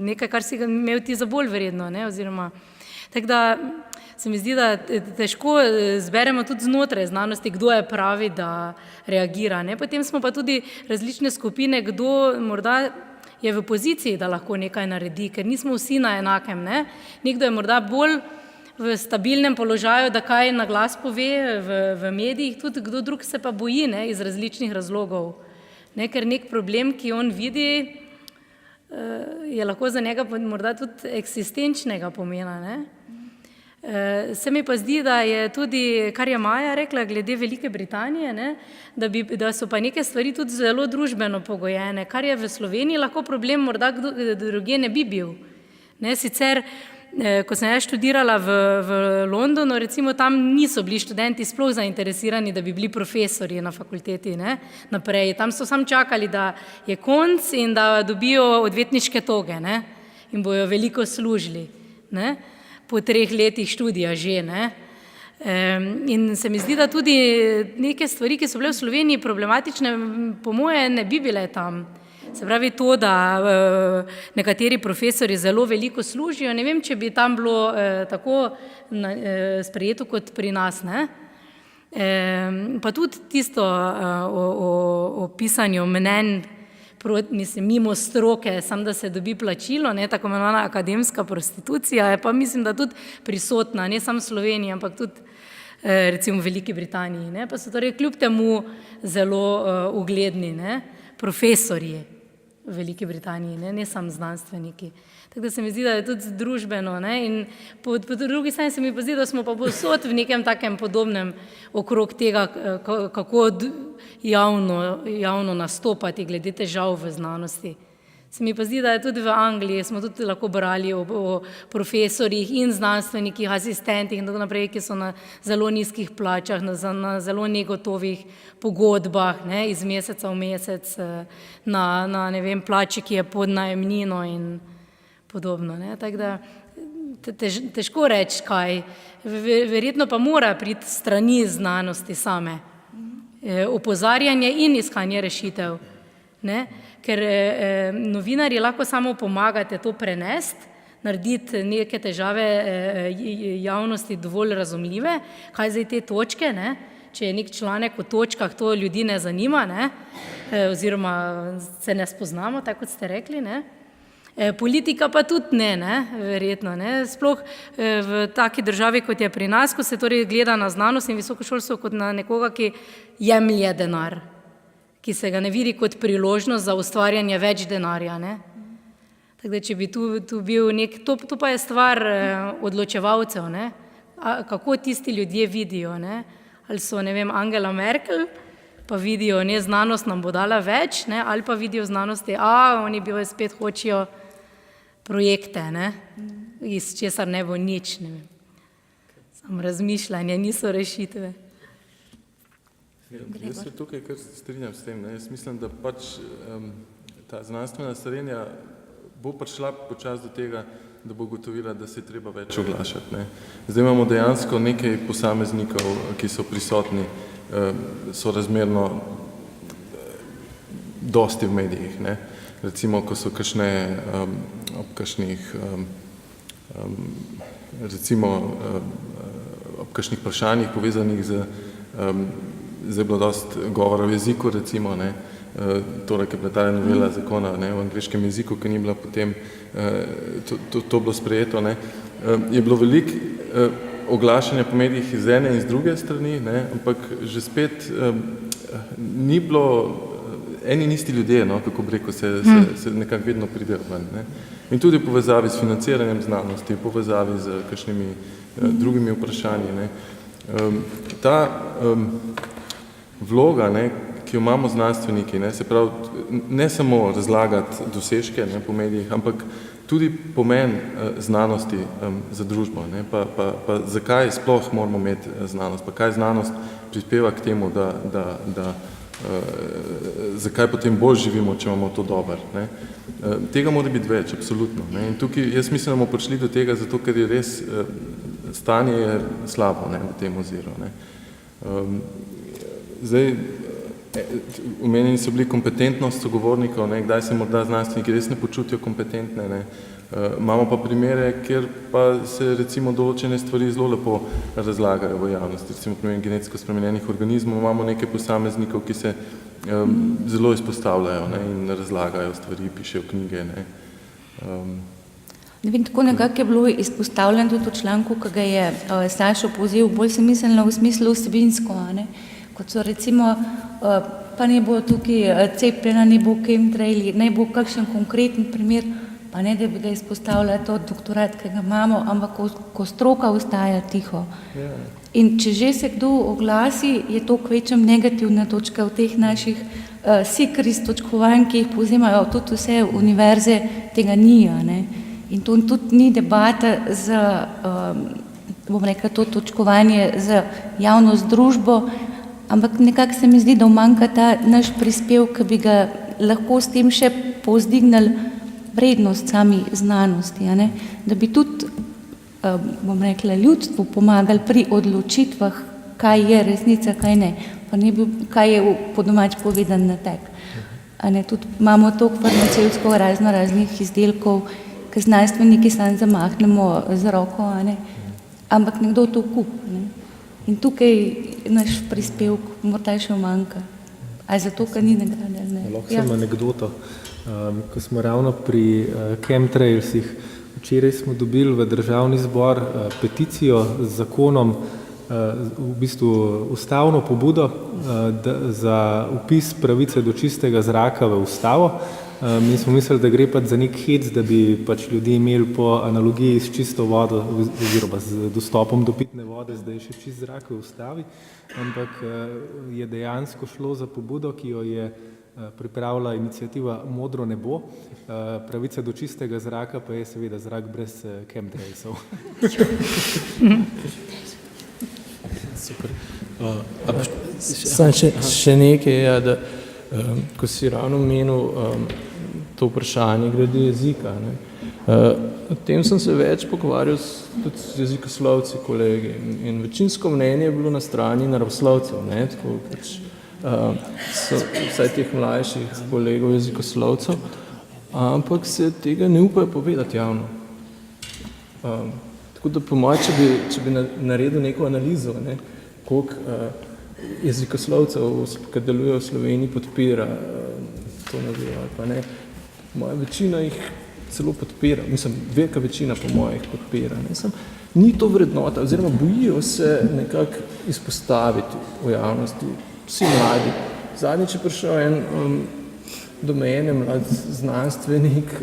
Speaker 2: Nekaj, kar si ga imel ti za bolj vredno, ne? Oziroma, tako da se mi zdi, da težko zberemo tudi znotraj znanosti, kdo je pravi, da reagira, ne. Potem smo pa tudi različne skupine, kdo morda je v poziciji, da lahko nekaj naredi, ker nismo vsi na enakem, ne. Nekdo je morda bolj v stabilnem položaju, da kaj na glas pove v medijih, tudi kdo drug se pa boji, ne, iz različnih razlogov, ne, ker nek problem, ki on vidi, je lahko za njega morda tudi eksistenčnega pomena, ne. Se mi pa zdi, da je tudi, kar je Maja rekla, glede Velike Britanije, ne, da so pa neke stvari tudi zelo družbeno pogojene, kar je v Sloveniji lahko problem, morda drugje ne bi bil. Ne, sicer, ko sem jaz študirala v Londonu, recimo tam niso bili študenti sploh zainteresirani, da bi bili profesorji na fakulteti, ne, naprej. Tam so samo čakali, da je konc in da dobijo odvetniške toge, ne, in bojo veliko služili, ne. Po 3 letih študija že, ne. In se mi zdi, da tudi neke stvari, ki so bile v Sloveniji problematične, po moje ne bi bile tam. Se pravi to, da nekateri profesori zelo veliko služijo, ne vem, če bi tam bilo tako sprejeto kot pri nas, ne. Pa tudi tisto o pisanju mnenj, mislim, mimo stroke, samo da se dobi plačilo, ne, tako imenovana akademska prostitucija, je pa mislim, da tudi prisotna, ne samo v Sloveniji, ampak tudi recimo v Veliki Britaniji, ne, pa so torej kljub temu zelo ugledni, ne, profesorji v Veliki Britaniji, ne samo znanstveniki. Tako da se mi zdi, da je tudi družbeno, ne, in po drugi strani se mi pa zdi, da smo pa povsod v nekem takem podobnem okrog tega, kako javno nastopati glede težav v znanosti. Se mi pa zdi, da je tudi v Angliji, smo tudi lahko brali o profesorjih in znanstvenikih, asistentih in tako naprej, ki so na zelo nizkih plačah, na zelo negotovih pogodbah, ne, iz meseca v mesec, na ne vem, plači, ki je pod najemnino in podobno. Ne. Tako da težko reči kaj. Verjetno pa mora priti strani znanosti same. Opozarjanje in iskanje rešitev. Ne? Ker novinarji lahko samo pomagate to prenesti, narediti neke težave javnosti dovolj razumljive, kaj zdaj te točke, ne? Če je nek članek o točkah, to ljudi ne zanima, ne? Oziroma se ne spoznamo, tako kot ste rekli. Ne? Politika pa tudi ne, verjetno. Ne? Sploh v taki državi, kot je pri nas, ko se torej gleda na znanost in visoko šolstvo kot na nekoga, ki jemlje denar, ki se ga ne vidi kot priložnost za ustvarjanje več denarja. Ne? Tako da, če bi tu bil to pa je stvar odločevalcev, ne? Kako tisti ljudje vidijo, ne? Ali so, ne vem, Angela Merkel, pa vidijo, ne, znanost nam bo dala več, ne? Ali pa vidijo znanosti, oni bi spet hočijo projekte, ne? Iz česar ne bo nič, ne vem. Samo razmišljanje, niso rešitve.
Speaker 5: Jaz se tukaj kar strinjam s tem. Ne? Jaz mislim, da pač ta znanstvena srednja bo prišla počasi do tega, da bo ugotovila, da se je treba več oglašati. Ne? Zdaj imamo dejansko nekaj posameznikov, ki so prisotni, sorazmerno dosti v medijih. Ne? Recimo, ko so kakšne ob kakšnih ob kakšnih vprašanjih povezanih z zdaj bilo dosti govora v jeziku, recimo, ne, torej, ki je bila ta novela zakona, ne, v angleškem jeziku, ki ni bila potem to bilo sprejeto, ne, je bilo veliko oglašanja po medijih iz ene in z druge strani, ne, ampak že spet ni bilo eni in isti ljudje, no, kako bi rekel, se nekako vedno pridejo ven, ne. In tudi v povezavi s financiranjem znanosti, v povezavi z kakšnimi drugimi vprašanji, ne. Ta vloga, ne, ki jo imamo znanstveniki, ne, se pravi, ne samo razlagati dosežke, ne, po medijih, ampak tudi pomen znanosti za družbo, ne, pa zakaj sploh moramo imeti znanost, pa kaj znanost prispeva k temu, zakaj potem bolj živimo, če imamo to dobro. Ne. Tega mora biti več, absolutno. Ne. In tukaj jaz mislim, da bomo prišli do tega, zato ker je res stanje je slabo, ne, v tem oziru. Ne. Zdaj, omenjeni so bili kompetentnost sogovornikov, ne, kdaj se morda znanstveniki res ne počutijo kompetentne, ne. Imamo pa primere, kjer pa se recimo določene stvari zelo lepo razlagajo v javnosti. Recimo primer genetsko spremenjenih organizmov imamo nekaj posameznikov, ki se zelo izpostavljajo, ne, in razlagajo stvari, pišejo knjige. Ne.
Speaker 7: Ne vem, tako nekako je bilo izpostavljeno tudi v članku, ki ga je Sašo povzel, bolj sem mislila v smislu vsebinsko, ne. Kot so recimo, pa ne bo tukaj cepljena, ne bo chemtrail, ne bo kakšen konkreten primer, pa ne, da bi ga izpostavila to doktorat, ki ga imamo, ampak ko stroka ostaja tiho. In če že se kdo oglasi, je to kvečem negativna točka v teh naših sikris točkovanj, ki jih povzemajo tudi vse univerze, tega ni, ne. In to tudi ni debata za, bom rekla, to točkovanje za javnost družbo, ampak nekako se mi zdi, da umanjka ta naš prispevek, ki bi ga lahko s tem še povzdignili vrednost sami znanosti, ne? Da bi tudi, bom rekla, ljudstvu pomagali pri odločitvah, kaj je resnica, kaj ne, pa ne bi, kaj je po domač povedan natek. Tudi imamo toliko farmacevtsko raznih izdelkov, ki znanstveniki sam zamahnemo z roko, ampak nekdo to kupi. Ne? In tukaj naš prispevek morda še manjka. A zato, ker ni nagrade?
Speaker 6: Lahko sem anekdoto. Ko smo ravno pri chemtrailsih, včeraj smo dobili v Državni zbor peticijo z zakonom, v bistvu ustavno pobudo za vpis pravice do čistega zraka v ustavo, Mi smo mislili, da gre pač za nek hec, da bi pač ljudi imeli po analogiji s čisto vodo oziroma z dostopom do pitne vode, zdaj še čist zrak v ustavi, ampak je dejansko šlo za pobudo, ki jo je pripravila iniciativa Modro nebo. Pravica do čistega zraka pa je seveda zrak brez chemtrailsov.
Speaker 1: Super.
Speaker 3: Samo še nekaj je, da ko si ravno menil to vprašanje glede jezika. O tem sem se več pogovarjal tudi z jezikoslovci, kolegi, in večinsko mnenje je bilo na strani naravoslovcev, tako pač so vsaj teh mlajših kolegov jezikoslovcev, ampak se tega ne upajo povedati javno. Tako da po moje, če bi naredil neko analizo, koliko jezikoslovcev, ki delujejo v Sloveniji, podpira to naziv ali pa ne, moja večina jih celo podpira, mislim, velika večina po mojih podpira. Ni to vrednota, oziroma bojijo se nekako izpostaviti v javnosti, vsi mladi. Zadnjič je prišel en do mene mlad znanstvenik,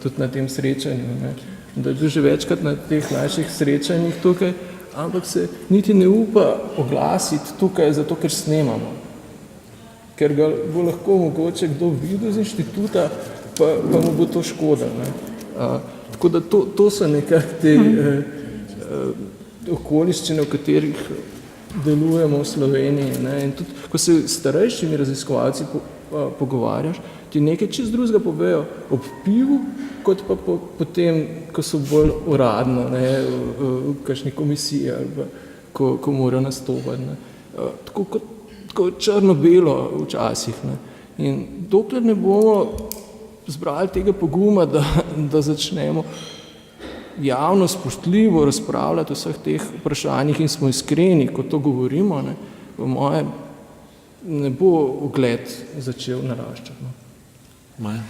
Speaker 3: tudi na tem srečanju, da je bil že večkrat na teh naših srečanjih tukaj, ampak se niti ne upa oglasiti tukaj, zato ker snemamo. Ker ga bo lahko mogoče kdo videl z inštituta, pa mu bo to škoda. Tako da to so nekako te okoliščine, v katerih delujemo v Sloveniji. In tudi, ko se s starejšimi raziskovalci pogovarjaš, ti nekaj čist drugega povejo ob pivu, kot pa potem, ko so bolj uradno, v kakšni komisiji ali pa, ko morajo nastopati. Tako črno-belo včasih. In dokler ne bomo zbrali tega poguma, da začnemo javno, spoštljivo razpravljati o vseh teh vprašanjih in smo iskreni, ko to govorimo, po moje ne bo ugled začel naraščati.
Speaker 1: Maja.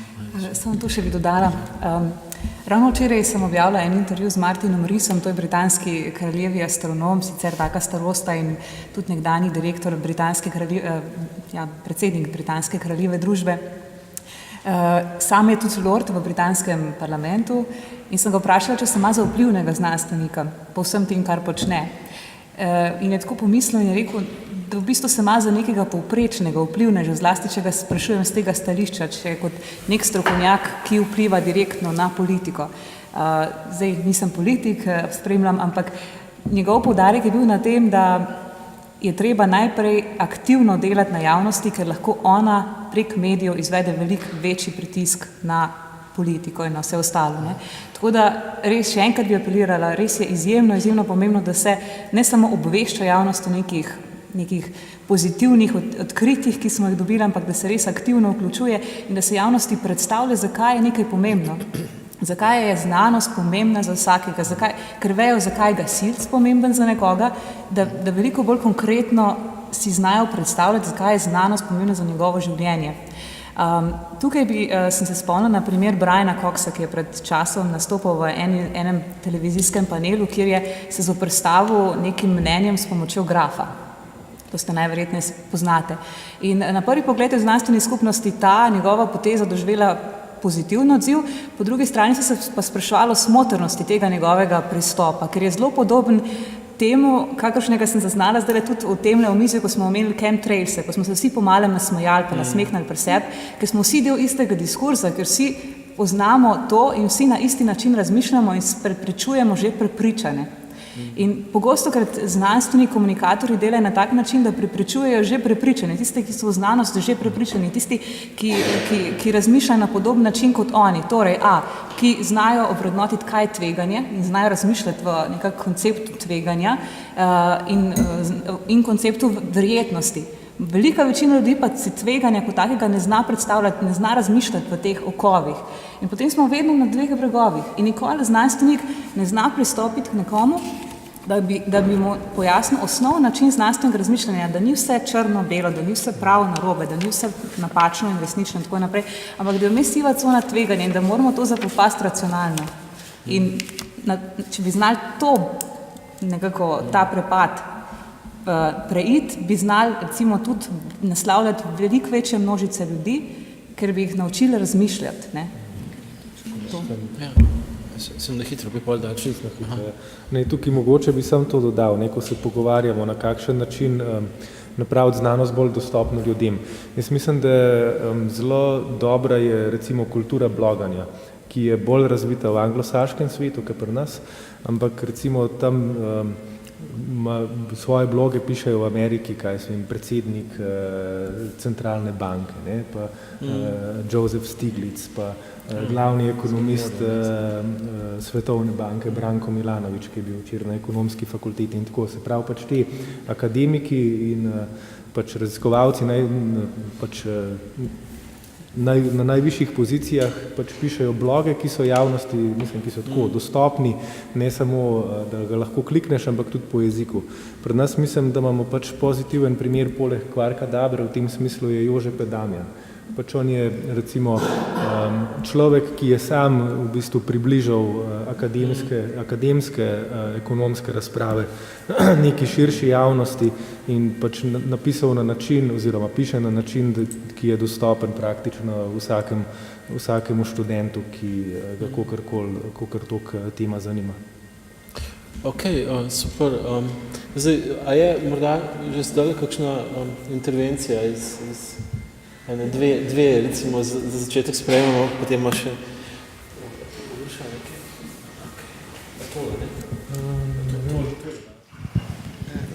Speaker 4: Samo to še bi dodala. Ravno včeraj sem objavila en intervju z Martinom Risom, to je britanski kraljevi astronom, sicer taka starosta in tudi nekdanji direktor predsednik britanske kraljeve družbe. Sam je tudi lord v britanskem parlamentu in sem ga vprašala, če se ima za vplivnega znanstvenika po vsem tem, kar počne. In je tako pomislil in je rekel, da v bistvu se ima za nekega povprečnega vplivneža, zlasti če ga sprašujem z tega stališča, če je kot nek strokovnjak, ki vpliva direktno na politiko. Zdaj nisem politik, spremljam, ampak njegov poudarek je bil na tem, da je treba najprej aktivno delati na javnosti, ker lahko ona prek medijev izvede veliko večji pritisk na politiko in na vse ostalo. Tako da res še enkrat bi apelirala, res je izjemno pomembno, da se ne samo obvešča javnost o nekih pozitivnih odkritjih, ki smo jih dobili, ampak da se res aktivno vključuje in da se javnosti predstavlja, zakaj je nekaj pomembno. Zakaj je znanost pomembna za vsakega, ker vejo, zakaj je gasilec pomemben za nekoga, da veliko bolj konkretno si znajo predstavljati, zakaj je znanost pomembna za njegovo življenje. Tukaj sem se spomnila na primer Briana Coxa, ki je pred časom nastopal v enem televizijskem panelu, kjer je se zoperstavil nekim mnenjem s pomočjo grafa. To ste najverjetneje poznate. In na prvi pogled je v znanstveni skupnosti ta njegova poteza doživela pozitiven odziv, po drugi strani se pa spraševalo o smotrnosti tega njegovega pristopa, ker je zelo podoben temu, kakršnega sem zaznala zdaj tudi v temle omizju, ko smo imeli chemtrailse, ko smo se vsi po malem nasmejali pa nasmehnali pri sebi, ker smo vsi del istega diskurza, ker vsi poznamo to in vsi na isti način razmišljamo in prepričujemo že prepričane. In pogosto krat znanstveni komunikatorji delajo na tak način, da prepričujejo že prepričane, tiste, ki so v znanosti že prepričani, tisti, ki razmišljajo na podoben način kot oni, torej ki znajo ovrednotiti, kaj je tveganje in znajo razmišljati v nekak konceptu tveganja in konceptu verjetnosti. Velika večina ljudi pa si tveganja kot takega ne zna predstavljati, ne zna razmišljati v teh okovih. In potem smo vedno na dveh bregovih in nikoli znanstvenik ne zna pristopiti k nekomu, da bi mu pojasnil osnovni način znanstvenega razmišljanja, da ni vse črno-belo, da ni vse pravo narobe, da ni vse napačno in resnično in tako naprej, ampak da je vmes siva cona tveganja in da moramo to zapopasti racionalno. In če bi znali to nekako, ta prepad preiti, bi znali recimo tudi naslavljati veliko večje množice ljudi ker bi jih naučili razmišljati. Ne?
Speaker 1: Ja, sem na hitro, bi pol dal čisto.
Speaker 6: Ne, tukaj mogoče bi sam to dodal, ko se pogovarjamo, na kakšen način napraviti znanost bolj dostopno ljudem. Jaz mislim, da zelo dobra je recimo kultura bloganja, ki je bolj razvita v anglosaškem svetu, kot pri nas, ampak recimo tam svoje bloge pišejo v Ameriki, kaj so jim predsednik centralne banke, ne, pa Joseph Stiglitz, pa glavni ekonomist Svetovne banke Branko Milanović, ki je bil včeraj na ekonomski fakulteti in tako. Se pravi, pač ti akademiki in pač raziskovalci na najvišjih pozicijah pač pišejo bloge, ki so javnosti, mislim, ki so tako dostopni, ne samo, da ga lahko klikneš, ampak tudi po jeziku. Pri nas mislim, da imamo pač pozitiven primer poleg Kvarka Dabre, v tem smislu je Jože Pedamjan. Pač on je recimo človek, ki je sam v bistvu približal akademske ekonomske razprave neki širši javnosti in pač napisal na način oziroma piše na način, ki je dostopen praktično vsakemu študentu, ki ga kakor toliko tema zanima.
Speaker 1: Ok, super. Zdaj, a je morda že zdaj kakšna intervencija iz dve recimo za začetek sprejemamo, potem ima še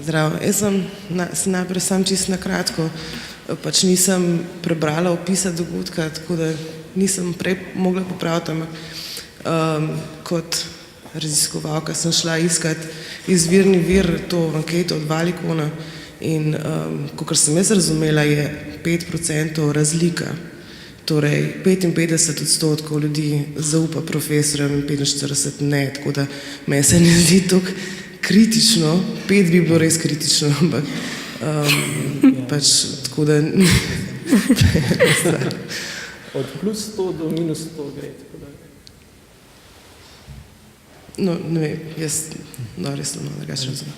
Speaker 8: Zdravo, jaz sem najprej sam čisto na kratko, pač nisem prebrala opisa dogodka, tako da nisem prej mogla popraviti, ampak kot raziskovalka sem šla iskati izvirni vir, to anketo od Valicona in kakor sem jaz razumela, je 5% razlika. Torej 55% ljudi zaupa profesorjem in 45% ne, tako da meni se ne zdi toliko kritično, 5 bi bilo res kritično, ampak pač tako da
Speaker 3: Od plus 100 do minus 100 gre, tako da.
Speaker 8: No, ne vem, jaz, no, res sem drugače razumel.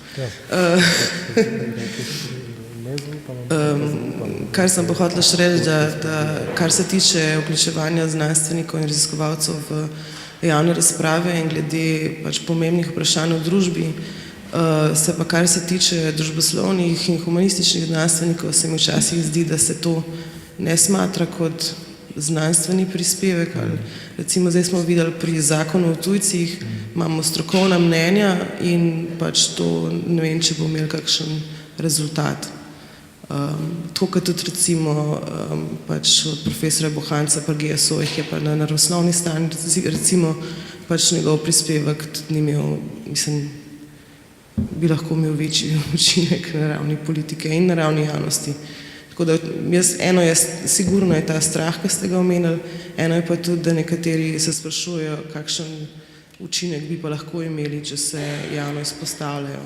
Speaker 8: Kar sem pa hotela še reči, da kar se tiče vključevanja znanstvenikov in raziskovalcev v javne razprave in glede pač pomembnih vprašanj v družbi, se pa kar se tiče družboslovnih in humanističnih znanstvenikov, se mi včasih zdi, da se to ne smatra kot znanstveni prispevek. Recimo zdaj smo videli pri zakonu o tujcih, imamo strokovna mnenja in pač to ne vem, če bo imel kakšen rezultat. Tako kot tudi recimo pač od profesora Bohanca pa GSO-jih je pa na naravoslovni strani recimo pač njegov prispevek tudi ni imel, mislim, bi lahko imel večji učinek na ravni politike in na ravni javnosti. Tako da eno je, sigurno je ta strah, ki ste ga omenili, eno je pa tudi, da nekateri se sprašujejo, kakšen učinek bi pa lahko imeli, če se javno izpostavljajo.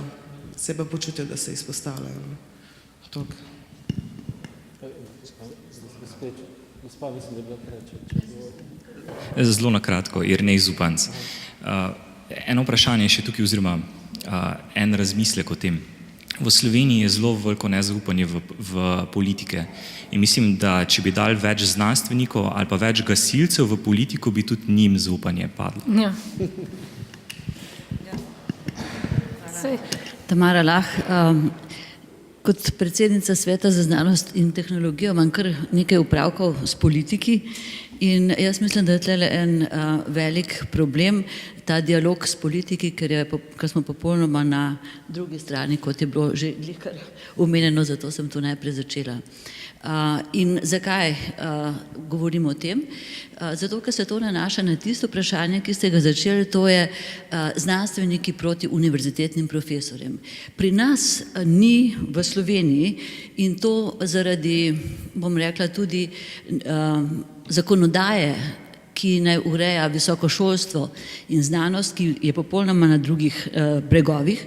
Speaker 8: Se pa počutijo, da se izpostavljajo. Toliko.
Speaker 1: Gospa, mislim, da je bila preče.
Speaker 9: Zelo na kratko, Jernej Zupanc. Eno vprašanje še tukaj, oziroma en razmislek o tem. V Sloveniji je zelo veliko nezaupanje v politike in mislim, da če bi dali več znanstvenikov ali pa več gasilcev v politiko, bi tudi njim zaupanje padlo.
Speaker 2: Ja.
Speaker 10: Tamara Lah, kot predsednica Sveta za znanost in tehnologijo imam kar nekaj upravkov s politiki in jaz mislim, da je tle en velik problem, ta dialog s politiki, ker smo popolnoma na drugi strani, kot je bilo že omenjeno, zato sem to najprej začela. In zakaj govorim o tem? Zato, ker se to nanaša na tisto vprašanje, ki ste ga začeli, to je znanstveniki proti univerzitetnim profesorjem. Pri nas ni v Sloveniji in to zaradi, bom rekla, tudi zakonodaje, ki naj ureja visoko šolstvo in znanost, ki je popolnoma na drugih bregovih.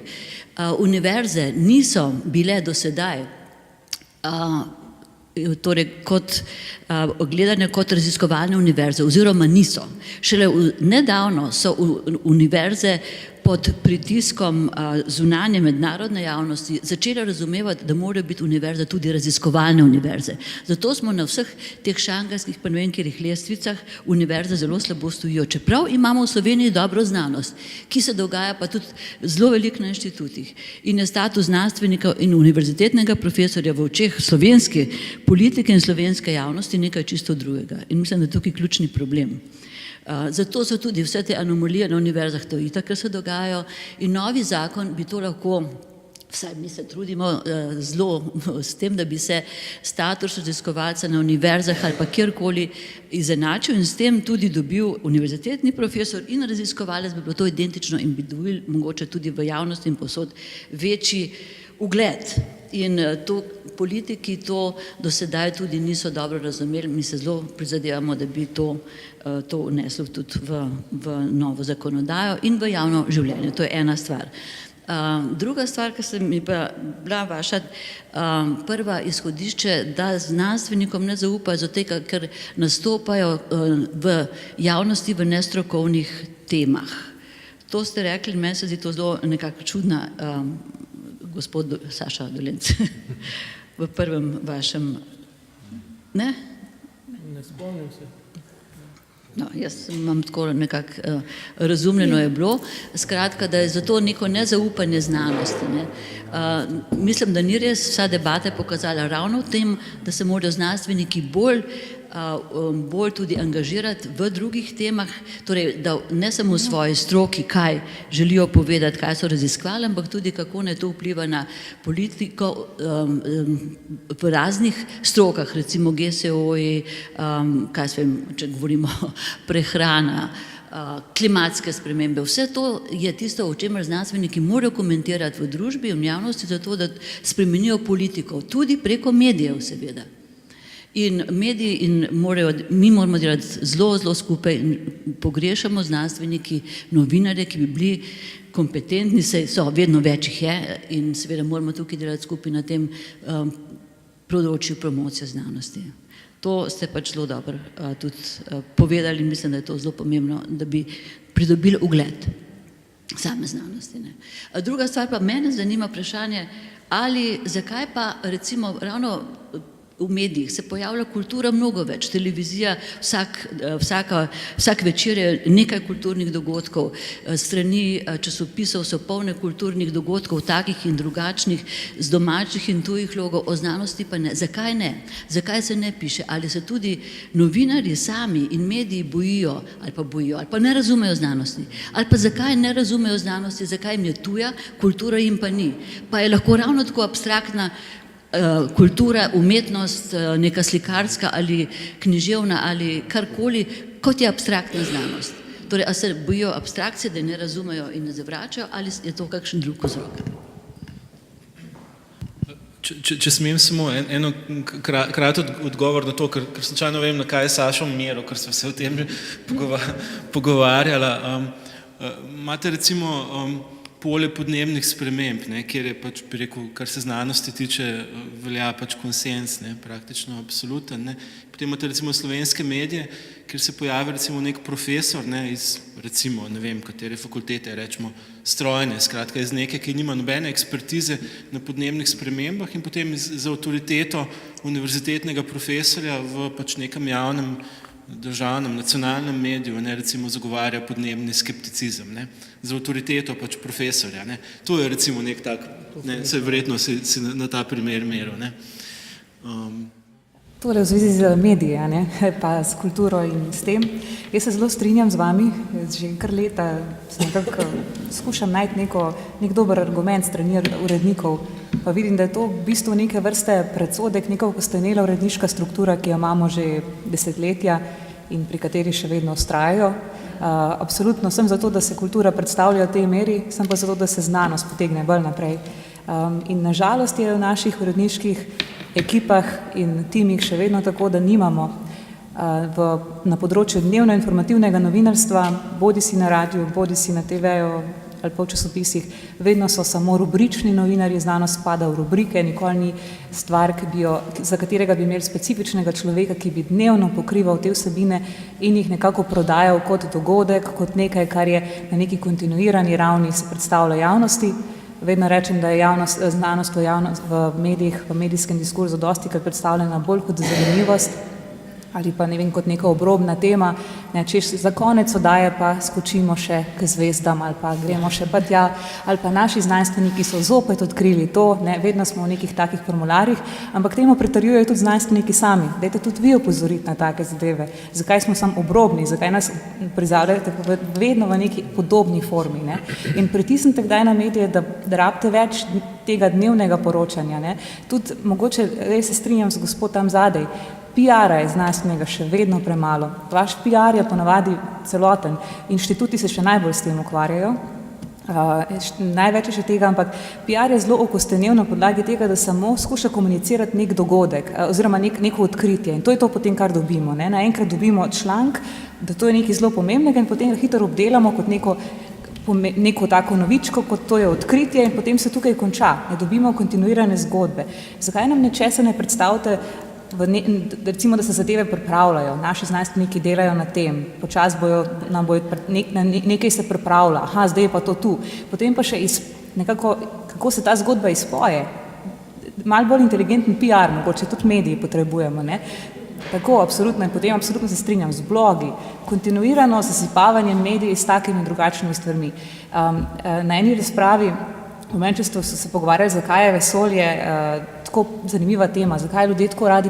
Speaker 10: Univerze niso bile do sedaj torej kot gledane kot raziskovalne univerze, oziroma niso. Šele nedavno so univerze pod pritiskom zunanje mednarodne javnosti začela razumevati, da morajo biti univerze tudi raziskovalne univerze. Zato smo na vseh teh šanghajskih pa ne vem katerih lestvicah univerze zelo slabo stojijo. Čeprav imamo v Sloveniji dobro znanost, ki se dogaja pa tudi zelo veliko na inštitutih in je status znanstvenika in univerzitetnega profesorja v očeh slovenske politike in slovenske javnosti nekaj čisto drugega. In mislim, da je tukaj ključni problem. Zato so tudi vse te anomalije na univerzah, to itak, kar se dogajajo, in novi zakon bi to lahko, vsaj mi se trudimo zelo s tem, da bi se status raziskovalca na univerzah ali pa kjerkoli izenačil in s tem tudi dobil univerzitetni profesor in raziskovalec, bi bilo to identično in bi dobil mogoče tudi v javnosti in posod večji ugled. In to politiki to do sedaj tudi niso dobro razumeli, mi se zelo prizadevamo, da bi to vneslo tudi v novo zakonodajo in v javno življenje. To je ena stvar. Druga stvar, ki se mi pa bila vaša prva izhodišče, da znanstvenikom ne zaupajo zato tega, ker nastopajo v javnosti v nestrokovnih temah. To ste rekli, meni se zdi to zelo nekako čudna, gospod Saša Dolenc, v prvem vašem, ne?
Speaker 3: Ne spomnim se.
Speaker 10: No, jaz imam tako nekako razumljeno je bilo, skratka, da je zato neko nezaupanje znanosti. Ne. Mislim, da ni res vsa debata pokazala ravno v tem, da se morajo znanstveniki bolj tudi angažirati v drugih temah, torej da ne samo v svoji stroki, kaj želijo povedati, kaj so raziskovali, ampak tudi kako naj to vpliva na politiko v raznih strokah, recimo GSO-ji, kaj se vem, če govorimo prehrana, klimatske spremembe. Vse to je tisto, o čemer znanstveniki morajo komentirati v družbi in v javnosti, zato da spremenijo politiko, tudi preko medijev seveda. In mediji mi moramo delati zelo, zelo skupaj in pogrešamo znanstveniki, novinarje, ki bi bili kompetentni, so vedno več jih je in seveda moramo tukaj delati skupaj na tem področju promocije znanosti. To ste pač zelo dobro tudi povedali in mislim, da je to zelo pomembno, da bi pridobili ugled same znanosti. Ne. Druga stvar pa mene zanima vprašanje, ali zakaj pa recimo ravno v medijih se pojavlja kultura mnogo več, televizija, vsak večer je nekaj kulturnih dogodkov, strani časopisov so polne kulturnih dogodkov, takih in drugačnih, z domačih in tujih logov, o znanosti pa ne. Zakaj ne? Zakaj se ne piše? Ali se tudi novinarji sami in mediji bojijo, ali pa ne razumejo znanosti? Ali pa zakaj ne razumejo znanosti, zakaj jim je tuja, kultura jim pa ni? Pa je lahko ravno tako abstraktna kultura, umetnost, neka slikarska ali književna ali karkoli, kot je abstraktna znanost. Torej, a se bojijo abstrakcije, da ne razumejo in ne zavračajo, ali je to kakšen drug vzrok?
Speaker 1: Če smem samo eno kratek odgovor na to, ker slučajno vem, na kaj je Sašo meril, ker smo se o tem pogovarjala. Imate recimo polje podnebnih sprememb, kjer je pač, bi rekel, kar se znanosti tiče, velja pač konsens, praktično absoluten. Potem imate recimo slovenske medije, kjer se pojavi recimo nek profesor iz recimo, ne vem, katere fakultete, rečemo strojne, skratka iz neke, ki nima nobene ekspertize na podnebnih spremembah in potem z avtoriteto univerzitetnega profesorja v pač nekem javnem državnem, nacionalnem mediju, recimo zagovarja podnebni skepticizem, z avtoriteto pač profesorja. To je recimo nek tak, se verjetno si na ta primer meril.
Speaker 4: Tole v zvezi z mediji, pa s kulturo in s tem. Jaz se zelo strinjam z vami, že kar leta skušam najti nek dober argument strani urednikov, pa vidim, da je to v bistvu neke vrste predsodek, neka okostenela uredniška struktura, ki jo imamo že desetletja in pri kateri še vedno vztrajajo. Absolutno sem za to, da se kultura predstavlja v tej meri, sem pa za to, da se znanost potegne bolj naprej. In nažalost je v naših uredniških ekipah in timih še vedno tako, da nimamo na področju dnevno-informativnega novinarstva, bodi si na radiju, bodi si na TV-ju, ali pa v časopisih, vedno so samo rubrični novinarji, znanost spada v rubrike, nikoli ni stvar, za katerega bi imeli specifičnega človeka, ki bi dnevno pokrival te vsebine in jih nekako prodajal kot dogodek, kot nekaj, kar je na neki kontinuirani ravni se predstavlja javnosti. Vedno rečem, da je znanost v medijih, v medijskem diskurzu dostikrat predstavljena bolj kot zanimivost ali pa ne vem, kot neka obrobna tema, češ za konec oddaje pa skočimo še k zvezdam ali pa gremo še pa tja, ali pa naši znanstveniki so zopet odkrili to, vedno smo v nekih takih formularjih, ampak temu pritrjujejo tudi znanstveniki sami. Dajte tudi vi opozoriti na take zadeve. Zakaj smo samo obrobni, zakaj nas prizavljate vedno v neki podobni formi, ne? In pritisnite kdaj na medije, da rabite več tega dnevnega poročanja, Tudi mogoče, res se strinjam z gospod tam zadaj, PR-a je znanstvenega še vedno premalo. Vaš PR je ponavadi celoten, inštituti se še najbolj s tem ukvarjajo, največ je še tega, ampak PR je zelo okostenel na podlagi tega, da samo skuša komunicirati nek dogodek oziroma neko odkritje in to je to potem, kar dobimo. Naenkrat dobimo članek, da to je nekaj zelo pomembnega in potem ga hitro obdelamo kot neko tako novičko, kot to je odkritje in potem se tukaj konča. Ne dobimo kontinuirane zgodbe. Zakaj nam nečesa ne predstavite, recimo, da se zadeve pripravljajo, naši znanstveniki delajo na tem, počasi nekaj se pripravlja, zdaj je pa to tu. Potem pa še nekako, kako se ta zgodba izpoje. Malo bolj inteligenten PR, mogoče tudi mediji potrebujemo, Tako, absolutno, in potem absolutno se strinjam z blogi, kontinuirano zasipavanje medijev s takimi drugačnimi stvarmi. Na eni razpravi v Manchesteru so se pogovarjali, zakaj je vesolje tako zanimiva tema, zakaj ljudje tako radi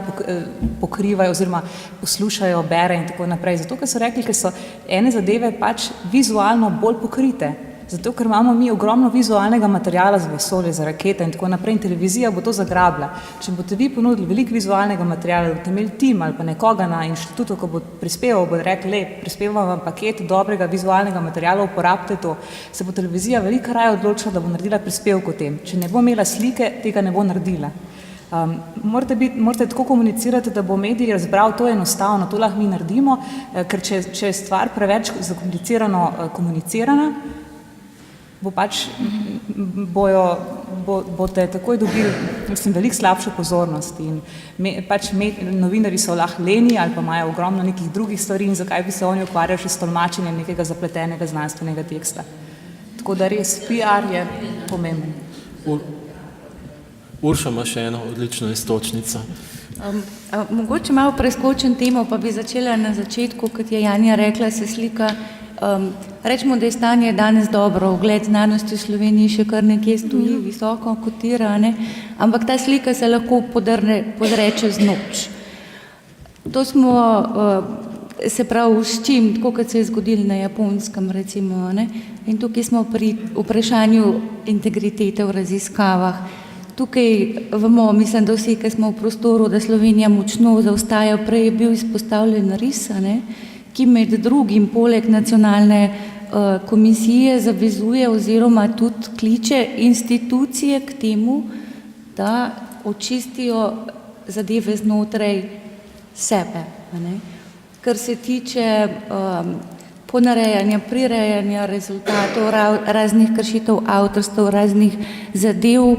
Speaker 4: pokrivajo oziroma poslušajo, bere in tako naprej. Zato, ker so rekli, ker so ene zadeve pač vizualno bolj pokrite. Zato, ker imamo mi ogromno vizualnega materiala za vesolje, za rakete in tako naprej in televizija bo to zagrabila. Če boste vi ponudili veliko vizualnega materiala, da boste imeli tim ali pa nekoga na inštitutu, ko bo prispeval, bo rekli, prispevam vam paket dobrega vizualnega materiala, uporabite to, se bo televizija veliko raje odločila, da bo naredila prispevek o tem. Če ne bo imela slike, tega ne bo naredila. Morate tako komunicirati, da bo medij razbral, to je enostavno, to lahko mi naredimo, ker če je stvar preveč zakomplicirano komunicirana, boste takoj dobili, veliko slabšo pozornost in novinarji so lahko leni ali pa imajo ogromno nekih drugih stvari in zakaj bi se oni ukvarjali še s tolmačenjem nekega zapletenega znanstvenega teksta. Tako da res, PR je pomemben.
Speaker 1: Urša ima še eno odlično iztočnico.
Speaker 7: Mogoče malo preskočen temo, pa bi začela na začetku, kot je Janja rekla, se slika. Rečemo, da je stanje danes dobro, ugled znanosti v Sloveniji še kar nekje stoji, visoko kotira, ampak ta slika se lahko podre čez noč. To smo, se pravi, s čim, tako kot se je zgodilo na Japonskem, recimo, in tukaj smo pri vprašanju integritete v raziskavah. Tukaj vemo, mislim, da vsi, ki smo v prostoru, da Slovenija močno zaostaja, prej je bil izpostavljen ris, ki med drugim poleg nacionalne komisije zavezuje oziroma tudi kliče institucije k temu, da očistijo zadeve znotraj sebe. Kar se tiče ponarejanja, prirejanja rezultatov, raznih kršitev avtorstev, raznih zadev,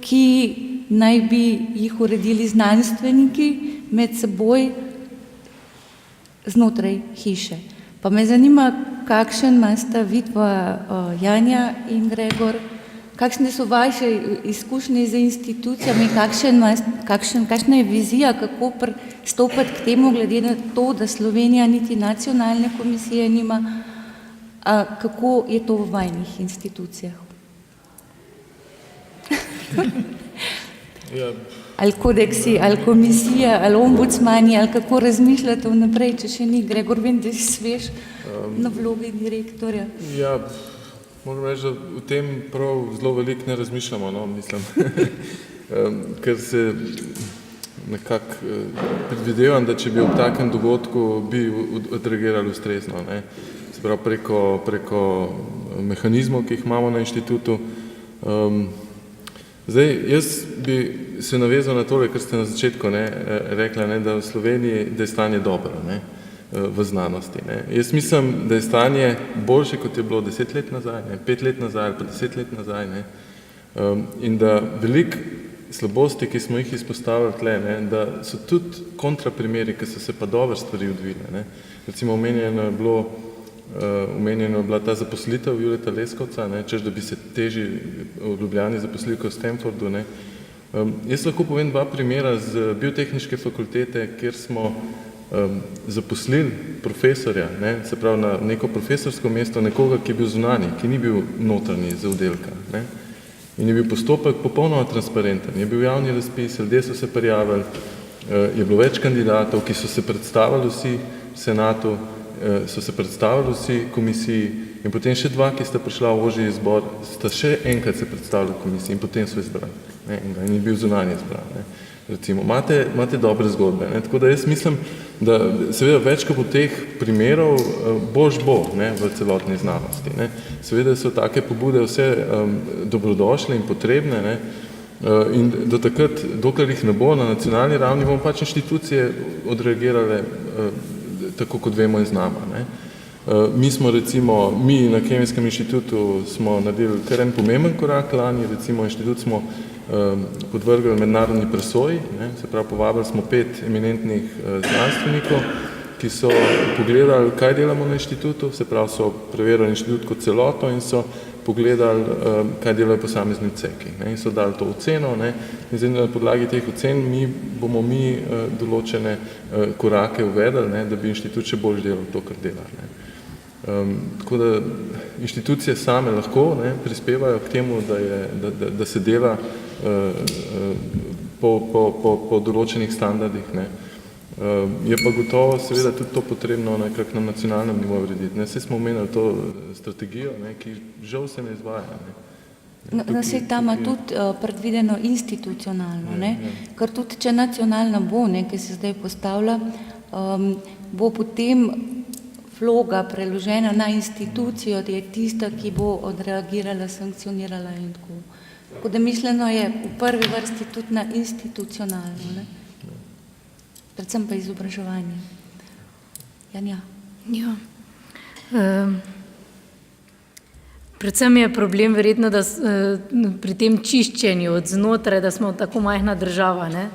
Speaker 7: ki naj bi jih uredili znanstveniki med seboj znotraj hiše. Pa me zanima, kakšen imata vidva Janja in Gregor, kakšne so vaše izkušnje z institucijami, kakšna je vizija, kako pristopati k temu, glede na to, da Slovenija niti nacionalne komisije nima, kako je to v vajnih institucijah? Ali kodeksi, ali komisija, ali ombudsmani, ali kako razmišljate vnaprej, če še ni. Gregor, vem, da si svež na vlogi direktorja.
Speaker 5: Ja, moram reči, da v tem prav zelo veliko ne razmišljamo, mislim. Ker se nekako predvidevam, da če bi ob takem dogodku bi odreagirali ustrezno, se pravi preko mehanizmov, ki jih imamo na inštitutu. Zdaj, jaz bi se navezal na tole, kar ste na začetku rekla, da v Sloveniji, da je stanje dobro. v znanosti. Ne. Jaz mislim, da je stanje boljše, kot je bilo 10 let nazaj, ne, 5 let nazaj ali pa 10 let nazaj, ne, in da veliko slabosti, ki smo jih izpostavili tle, ne, da so tudi kontraprimeri, ki so se pa dobre stvari odvile. Ne. Recimo omenjeno je bila ta zaposlitev Jureta Leskovca, ne, češ da bi se teži v Ljubljani zaposlili kot v Stanfordu. Ne. Jaz lahko povem dva primera z biotehniške fakultete, kjer smo zaposlili profesorja, ne, se pravi na neko profesorsko mesto, nekoga, ki je bil zunanji, ki ni bil notranji z oddelka. Ne. In je bil postopek popolnoma transparenten, je bil javni razpis, ljudje so se prijavili, je bilo več kandidatov, ki so se predstavili vsi v senatu, so se predstavili vsi komisiji in potem še dva, ki sta prišla v ožji izbor, sta še enkrat se predstavili v komisiji in potem so izbrali. Ne, in je bil zunanji izbran. Ne. Recimo, imate dobre zgodbe. Ne. Tako da jaz mislim, da seveda več, ko bo teh primerov, boljš bo, ne, v celotni znanosti. Ne. Seveda so take pobude vse dobrodošle in potrebne, ne. In do takrat, dokler jih ne bo na nacionalni ravni, bomo pač inštitucije odreagirale tako, kot vemo in znamo. Ne. Mi smo recimo, mi na Kemijskem inštitutu smo naredili kar en pomemben korak lani, recimo inštitut smo podvrgli mednarodni presoji, ne, se pravi povabili smo 5 eminentnih znanstvenikov, ki so pogledali, kaj delamo na inštitutu, se pravi so preverili inštitut kot celoto in so pogledali, kaj delajo posamezni odseki, ne, in so dali to oceno, ne, in zdaj na podlagi teh ocen bomo določene korake uvedli, ne, da bi inštitut še bolj delal to, kar dela. Ne. Tako da inštitucije same lahko, ne, prispevajo k temu, da se dela po določenih standardih. Ne. Je pa gotovo seveda tudi to potrebno nekako na nacionalnem nivoju urediti. Ne. Saj smo omenili to strategijo, ne, ki žal se ne izvaja. Ne.
Speaker 7: No, se tam tudi predvideno institucionalno, ne? Ker tudi če nacionalna bo, ne, ki se zdaj postavlja, bo potem vloga preložena na institucijo, da je tista, ki bo odreagirala, sankcionirala in tako. Tako da mišljeno je v prvi vrsti tudi na institucionalno, ne? Predvsem pa izobraževanje. Janja?
Speaker 2: Ja. Predvsem je problem verjetno, da pri tem čiščenju od znotraj, da smo tako majhna država, ne?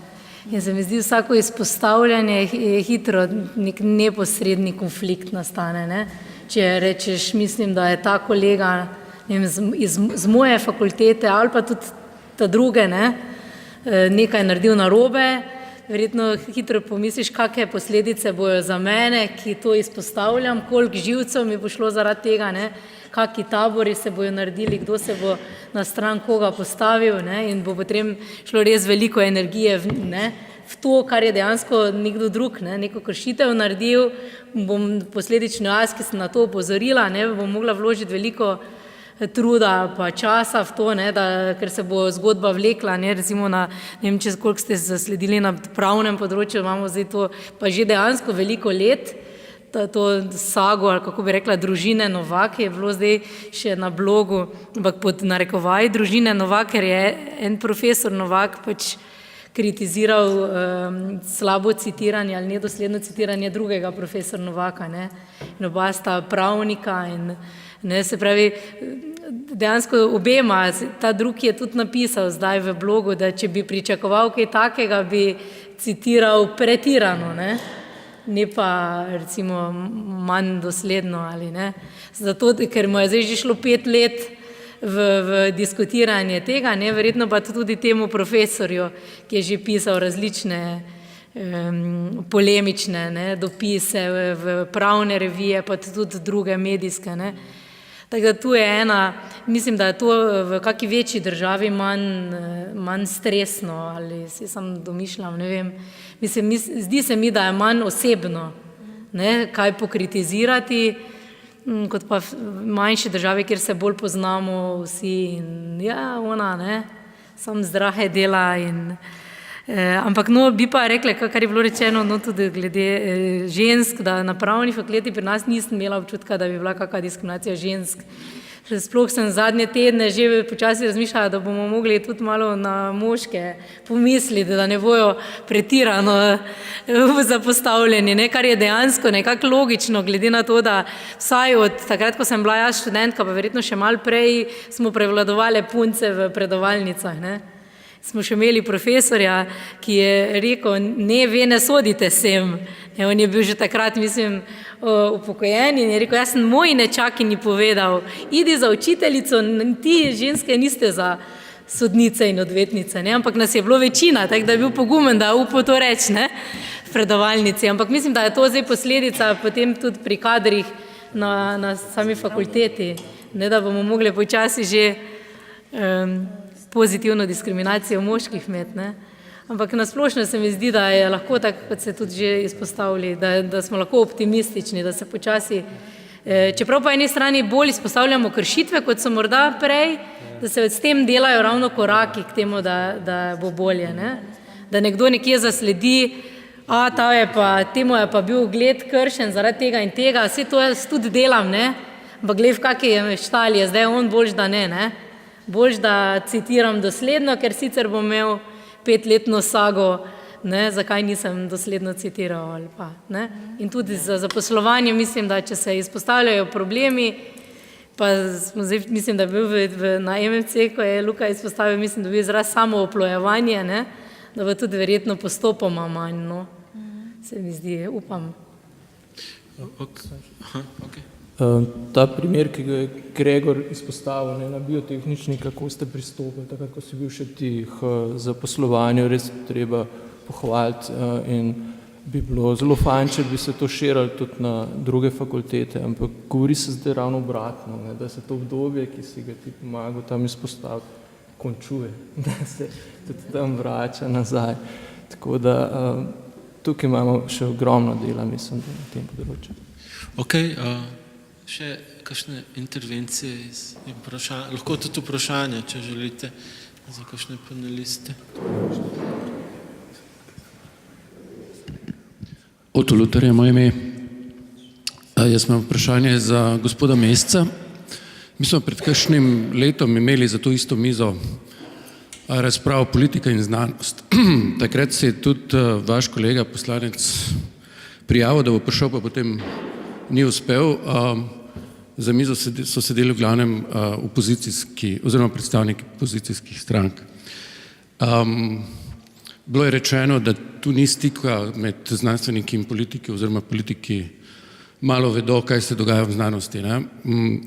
Speaker 2: In se mi zdi, vsako izpostavljanje je hitro nek neposredni konflikt nastane, ne? Če rečeš, mislim, da je ta kolega, ne vem, z moje fakultete ali pa tudi ta druge, ne, nekaj naredil narobe, verjetno hitro pomisliš, kakšne posledice bojo za mene, ki to izpostavljam, koliko živcev mi bo šlo zaradi tega, ne, kakšni tabori se bojo naredili, kdo se bo na stran koga postavil, ne, in bo potem šlo res veliko energije v to, kar je dejansko nekdo drug, ne, neko kršitev naredil, bom posledično jaz, ki sem na to opozorila, ne, bom mogla vložiti veliko truda pa časa v to, ne, ker se bo zgodba vlekla, ne, recimo na, ne vem, koliko ste zasledili na pravnem področju, imamo zdaj to pa že dejansko veliko let, to sago, ali kako bi rekla, družine Novak, je bilo zdaj še na blogu, ampak pod narekovaji družine Novak, ker je en profesor Novak pač kritiziral slabo citiranje ali nedosledno citiranje drugega profesor Novaka, ne, in oba sta pravnika in ne, se pravi, dejansko obema, ta drugi je tudi napisal zdaj v blogu, da če bi pričakoval kaj takega, bi citiral pretirano, ne pa recimo manj dosledno ali ne. Zato, ker mu je zdaj že šlo 5 let v diskutiranje tega, ne, verjetno pa tudi temu profesorju, ki je že pisal različne polemične, ne, dopise v pravne revije, pa tudi druge medijske, ne. Tako da tu je ena, mislim, da je to v kakšni večji državi manj stresno, ali si sam domišljam, ne vem. Mislim, zdi se mi, da je manj osebno, ne, kaj pokritizirati, kot pa v manjši državi, kjer se bolj poznamo vsi in ja, ona, ne, sam zdrahe dela in ampak no, bi pa rekla, kar je bilo rečeno, no, tudi glede žensk, da na pravni fakulteti pri nas nisem imela občutka, da bi bila kakšna diskriminacija žensk. Sploh sem zadnje tedne že počasi razmišljala, da bomo mogli tudi malo na moške pomisliti, da ne bojo pretirano zapostavljeni, ne, kar je dejansko nekako logično, glede na to, da vsaj od takrat, ko sem bila jaz študentka, pa verjetno še malo prej, smo prevladovali punce v predavalnicah, ne. Smo še imeli profesorja, ki je rekel, ne, ve, ne sodite sem. On je bil že takrat, mislim, upokojen in je rekel, jaz sem moji nečakinji povedal, idi za učiteljico, ti ženske niste za sodnice in odvetnice, ne? Ampak nas je bilo večina, tako da je bil pogumen, da upal to reči, ne, v predavalnici. Ampak mislim, da je to zdaj posledica potem tudi pri kadrih na sami fakulteti, ne, da bomo mogli počasi že pozitivno diskriminacijo moških imeti, ne. Ampak nasplošno se mi zdi, da je lahko tako, kot se tudi že izpostavili, da smo lahko optimistični, da se počasi, čeprav po eni strani bolj izpostavljamo kršitve, kot so morda prej, da se s tem delajo ravno koraki k temu, da bo bolje, ne. Da nekdo nekje zasledi, ta je pa, temu je pa bil ugled kršen zaradi tega in tega, vse to jaz tudi delam, ne. Ampak glej, v kakej je štali, je zdaj on boljš, da ne. Boljš, da citiram dosledno, ker sicer bom imel 5-letno sago, ne, zakaj nisem dosledno citiral ali pa, ne. In tudi za zaposlovanje mislim, da če se izpostavljajo problemi, pa smo zdaj, mislim, da je bil na MMC, ko je Luka izpostavil, mislim, da bi izraz samooplojevanje, ne, da bo tudi verjetno postopoma manj, no. Se mi zdi, upam.
Speaker 3: Ta primer, ki ga je Gregor izpostavil, ne, na biotehnični, kako ste pristopili, takrat, ko si bil še tih zaposlovanju, res treba pohvaliti in bi bilo zelo fajn, če bi se to širilo tudi na druge fakultete, ampak govori se zdaj ravno obratno, ne, da se to obdobje, ki si ga ti pomagal tam izpostaviti, končuje, da se tudi tam vrača nazaj. Tako da tukaj imamo še ogromno dela, mislim, na tem področju.
Speaker 1: Še kakšne intervencije iz vprašanja, lahko tudi vprašanja, če želite, za kakšne paneliste.
Speaker 11: Oto Luter je moje ime. Jaz imam vprašanje za gospoda Mesca. Mi smo pred kakšnim letom imeli za to isto mizo razpravo politika in znanost. Takrat se je tudi vaš kolega poslanec prijavil, da bo prišel, pa potem ni uspel. Za mizo so sedeli v glavnem opozicijski oziroma predstavniki opozicijskih strank. Bilo je rečeno, da tu ni stika med znanstveniki in politiki oziroma politiki malo vedo, kaj se dogaja v znanosti, ne.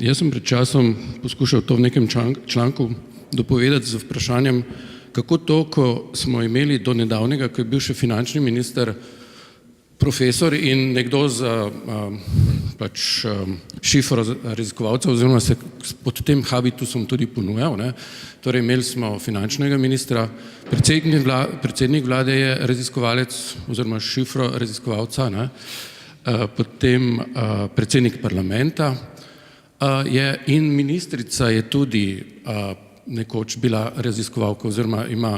Speaker 11: Jaz sem pred časom poskušal to v nekem članku dopovedati z vprašanjem, kako to, ko smo imeli do nedavnega, ko je bil še finančni minister, profesor in nekdo za šifro raziskovalcev, oziroma se pod tem habitusom tudi ponujal, ne. Torej imeli smo finančnega ministra, predsednik vlade je raziskovalec oziroma šifro raziskovalca, ne. Potem predsednik parlamenta je in ministrica je tudi nekoč bila raziskovalka oziroma ima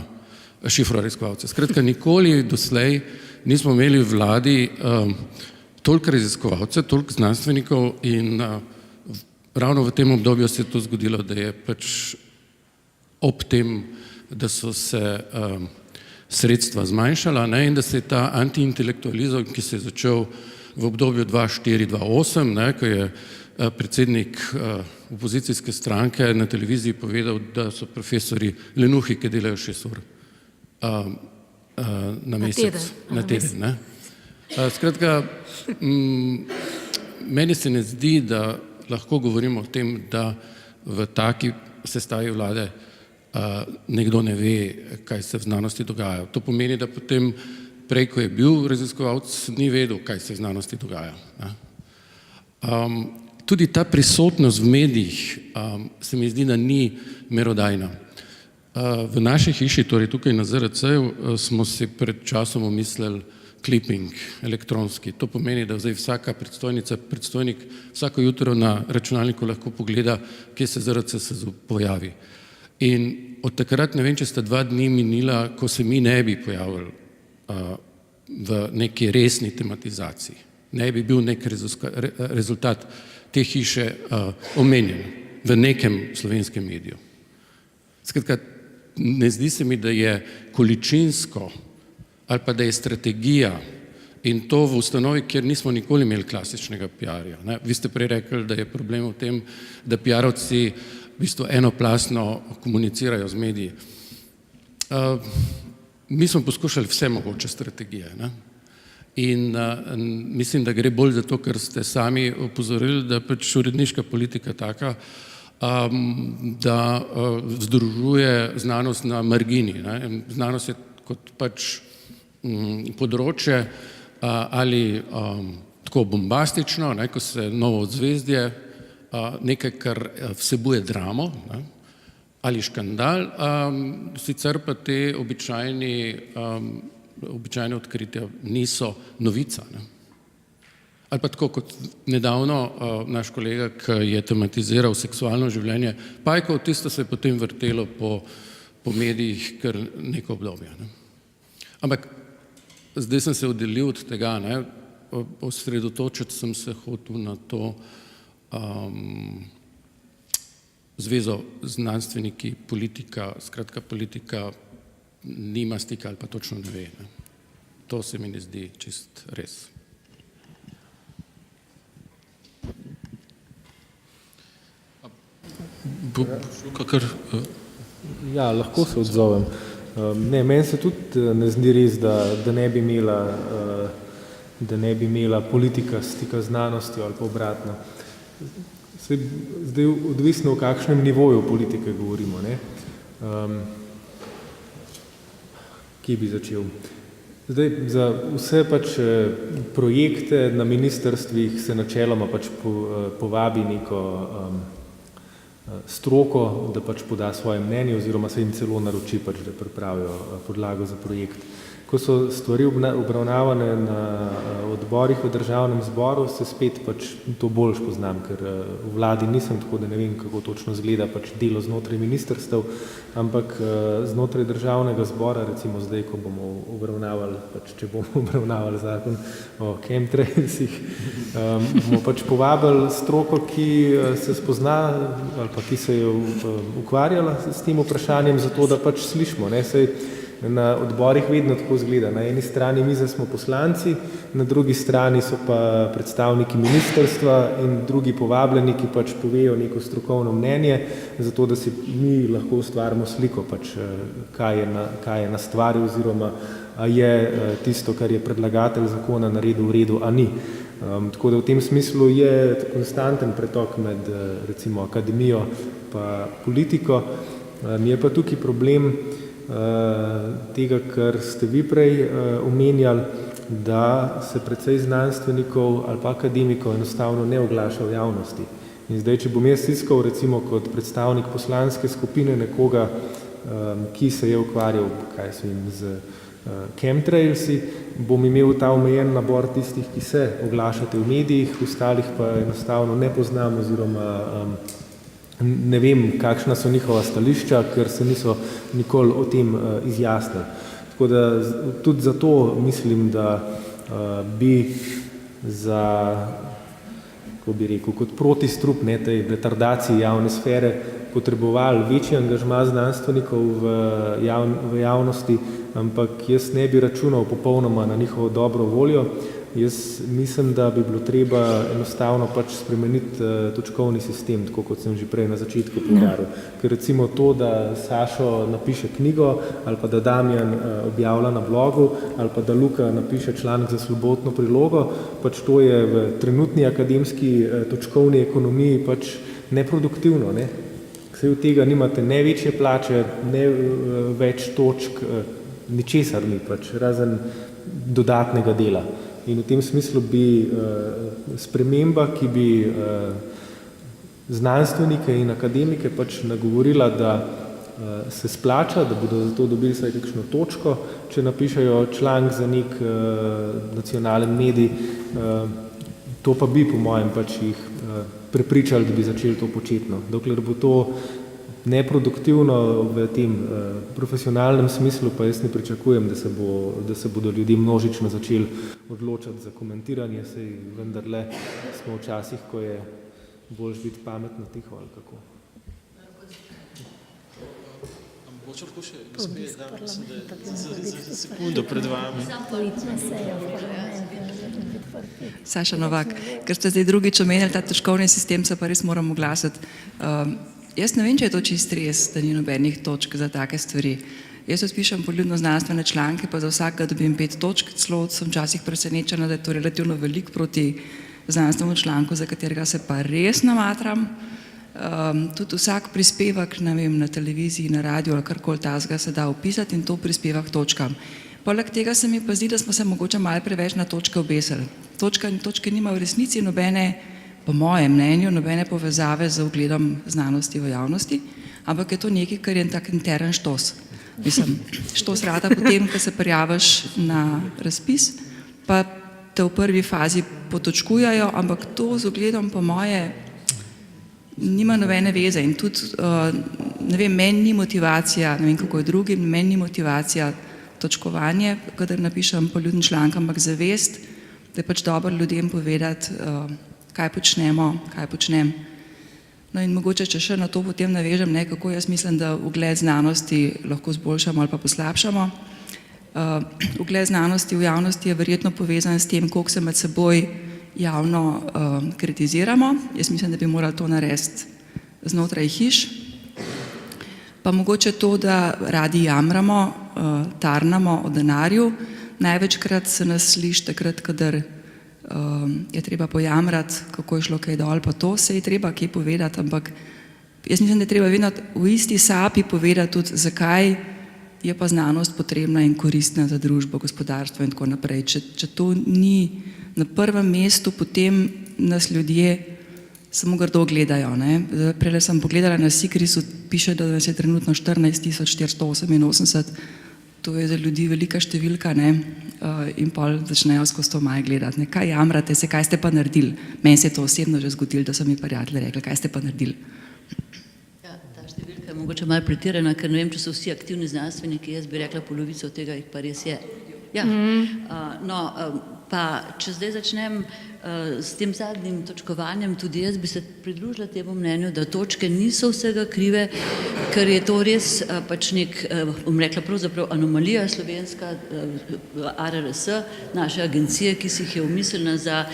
Speaker 11: šifro raziskovalce. Skratka, nikoli doslej nismo imeli v vladi toliko raziskovalcev, toliko znanstvenikov in ravno v tem obdobju se je to zgodilo, da je pač ob tem, da so se sredstva zmanjšala, ne, in da se je ta antiintelektualizem, ki se je začel v obdobju 2004-2008, ne, ko je predsednik opozicijske stranke na televiziji povedal, da so profesori lenuhi, ki delajo 6 ur na mesec, na teden, ne. Skratka, meni se ne zdi, da lahko govorimo o tem, da v taki sestavi vlade nekdo ne ve, kaj se v znanosti dogaja. To pomeni, da potem prej, ko je bil raziskovalec, ni vedel, kaj se v znanosti dogaja. Tudi ta prisotnost v medijih se mi zdi, da ni merodajna. V naši hiši, torej tukaj na ZRC-ju, smo si pred časom omislili clipping elektronski. To pomeni, da zdaj vsaka predstojnica, predstojnik vsako jutro na računalniku lahko pogleda, kje se ZRC pojavi. In od takrat, ne vem, če sta 2 dni minila, ko se mi ne bi pojavili v neki resni tematizaciji. Ne bi bil nek rezultat te hiše omenjen. v nekem slovenskem mediju. Skratka, ne zdi se mi, da je količinsko ali pa da je strategija in to v ustanovi, kjer nismo nikoli imeli klasičnega PR-ja. Vi ste prej rekli, da je problem v tem, da PR-ovci v bistvu enoplasno komunicirajo z mediji. Mi smo poskušali vse mogoče strategije. In mislim, da gre bolj za to, ker ste sami opozorili, da pač uredniška politika taka, da združuje znanost na margini. Znanost je kot pač področje ali tako bombastično, ko se novo odzvezdje, nekaj, kar vsebuje dramo ali škandal, sicer pa te običajne odkritja niso novica. Ali pa tako kot nedavno naš kolega, ki je tematiziral seksualno življenje pajkov, tisto se je potem vrtelo po medijih kar neko obdobje. Ampak zdaj sem se oddelil od tega, osredotočiti sem se hotel na to zvezo znanstveniki, politika, skratka politika nima stika ali pa točno ne ve. To se mi ne zdi čist res.
Speaker 6: Ja, lahko se odzovem. Ne, meni se tudi ne zdi res, da ne bi imela politika stika z znanostjo ali pa obratno. Zdaj odvisno, o kakšnem nivoju politike govorimo. Kje bi začel? Zdaj, za vse pač projekte na ministrstvih se načeloma pač povabi neko stroko, da pač poda svoje mnenje oziroma se jim celo naroči, pač, da pripravijo podlago za projekt. Ko so stvari obravnavane na odborih v državnem zboru, se spet pač to boljš poznam, ker v vladi nisem, tako da ne vem, kako točno izgleda pač delo znotraj ministrstev, ampak znotraj državnega zbora, recimo zdaj, ko bomo obravnavali, pač, če bomo obravnavali zakon o chemtrailsih, bomo pač povabili stroko, ki se spozna ali pa ki se je ukvarjala s tem vprašanjem, zato da pač slišimo. Na odborih vedno tako izgleda. Na eni strani mize smo poslanci, na drugi strani so pa predstavniki ministrstva in drugi povabljeni, ki pač povejo neko strokovno mnenje, zato da si mi lahko ustvarimo sliko, pač, kaj je na stvari oziroma je tisto, kar je predlagatelj zakona naredil v redu, a ni. Tako da v tem smislu je konstanten pretok med recimo akademijo pa politiko. Mi je pa tukaj problem tega, kar ste vi prej omenjali, da se precej znanstvenikov ali pa akademikov enostavno ne oglaša v javnosti. In zdaj, če bom jaz iskal recimo kot predstavnik poslanske skupine nekoga, ki se je ukvarjal z chemtrailsi, bom imel ta omejen nabor tistih, ki se oglašate v medijih, ostalih pa enostavno ne poznam oziroma ne vem, kakšna so njihova stališča, ker se niso nikoli o tem izjasnili. Tako da tudi zato mislim, da bi za, kako bi rekel, kot protistrup tej retardaciji javne sfere potrebovali večji angažma znanstvenikov v javnosti, ampak jaz ne bi računal popolnoma na njihovo dobro voljo. Jaz mislim, da bi bilo treba enostavno pač spremeniti točkovni sistem, tako kot sem že prej na začetku poudaril. Ker recimo to, da Sašo napiše knjigo ali pa da Damjan objavlja na blogu ali pa da Luka napiše članek za Slobodno prilogo, pač to je v trenutni akademski točkovni ekonomiji pač neproduktivno. Saj od tega nimate ne večje plače, ne več točk, ničesar ni pač, razen dodatnega dela. In v tem smislu bi sprememba, ki bi znanstvenike in akademike pač nagovorila, da se splača, da bodo za to dobili vsaj kakšno točko, če napišejo članek za nek nacionalen medij, to pa bi po mojem pač jih prepričali, da bi začeli to početno. Dokler bo to neproduktivno v tem profesionalnem smislu, pa jaz ne pričakujem, da se bodo ljudje množično začeli odločati za komentiranje, saj vendarle smo v časih, ko je boljš biti pametno tiho ali kako.
Speaker 1: Mogoče lahko še gospe, da mislim, da za sekundo pred vami.
Speaker 12: Saša Novak, ker ste zdaj drugič omenili ta točkovni sistem, se pa res moram oglasiti. Jaz ne vem, če je to čist res, da ni nobenih točk za take stvari. Jaz odpišem poljudno znanstvene članke, pa za vsakega dobim 5 točk, celo sem včasih presenečena, da je to relativno veliko proti znanstvenemu članku, za katerega se pa res namatram. Tudi vsak prispevek, ne vem, na televiziji, na radiju ali karkoli tazga se da opisati in to prispeva k točkam. Poleg tega se mi pa zdi, da smo se mogoče malo preveč na točke obesili. Točke nimajo v resnici nobene, po mojem mnenju, nobene povezave z ugledom znanosti v javnosti, ampak je to nekaj, kar je tak intern štos. Mislim, štos rada potem, ko se prijaviš na razpis, pa te v prvi fazi potočkujajo, ampak to z ugledom, po moje, nima nobene veze in tudi, ne vem, meni ni motivacija, ne vem kako je drugim, meni ni motivacija točkovanje, kadar napišem poljuden članek, ampak zavest, da je pač dobro ljudem povedati, kaj počnemo, kaj počnem. No in mogoče, če še na to potem navežem, kako jaz mislim, da ugled znanosti lahko zboljšamo ali pa poslabšamo. Ugled znanosti v javnosti je verjetno povezan s tem, koliko se med seboj javno kritiziramo. Jaz mislim, da bi morali to narediti znotraj hiš. Pa mogoče to, da radi jamramo, tarnamo o denarju. Največkrat se nas sliši takrat, kadar je treba pojamrati, kako je šlo kaj dol, pa to se je treba kaj povedati, ampak jaz mislim, da je treba vedno v isti sapi povedati tudi, zakaj je pa znanost potrebna in koristna za družbo, gospodarstvo in tako naprej. Če to ni na prvem mestu, potem nas ljudje samo grdo gledajo. Prele sem pogledala na Sikrisu, piše, da nas je trenutno 14.488, to je za ljudi velika številka, in pol začnejo skozi to malo gledati. Kaj jamrate se, kaj ste pa naredili? Meni se je to osebno že zgodilo, da so mi prijatelji rekli, kaj ste pa naredili.
Speaker 10: Ja, ta številka je mogoče malo pretirana, ker ne vem, če so vsi aktivni znanstveniki, jaz bi rekla polovico od tega, jih pa res je. Ja, no, pa če zdaj začnem s tem zadnjim točkovanjem, tudi jaz bi se pridružila temu mnenju, da točke niso vsega krive, ker je to res pač nek, bom rekla pravzaprav anomalija slovenska, ARRS, naše agencije, ki si jih je umislila za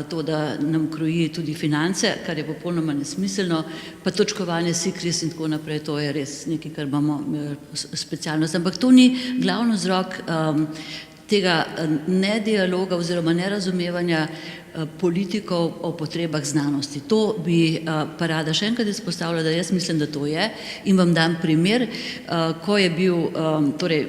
Speaker 10: to, da nam kroji tudi finance, kar je popolnoma nesmiselno, pa točkovanje Sikris in tako naprej, to je res nekaj, kar imamo specialnost. Ampak to ni glavno vzrok tega nedialoga oziroma nerazumevanja politikov o potrebah znanosti. To bi pa rada še enkrat izpostavila, da jaz mislim, da to je, in vam dam primer, ko je bil, torej,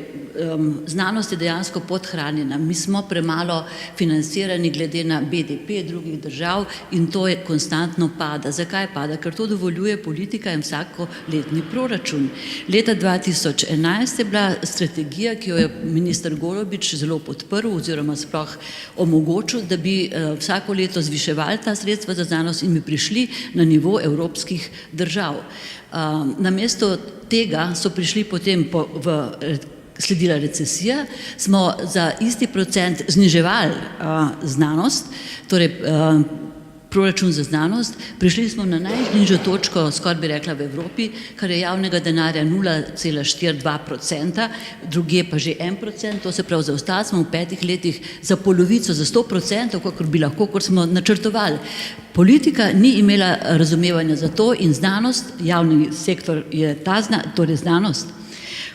Speaker 10: znanost je dejansko podhranjena. Mi smo premalo financirani glede na BDP drugih držav in to je konstantno pada. Zakaj pada? Ker to dovoljuje politika in vsakoletni proračun. Leta 2011 je bila strategija, ki jo je minister Golobič zelo podprl oziroma sploh omogočil, da bi vsako leto zviševali ta sredstva za znanost in bi prišli na nivo evropskih držav. Namesto tega so prišli potem sledila recesija, smo za isti procent zniževali znanost, torej proračun za znanost, prišli smo na najnižjo točko, skoraj bi rekla v Evropi, kar je javnega denarja 0,42%, drugje pa že 1%, to se pravi zaostali smo v 5 letih za polovico, za 100%, kakor bi lahko, kot smo načrtovali. Politika ni imela razumevanja za to in znanost, javni sektor je torej znanost,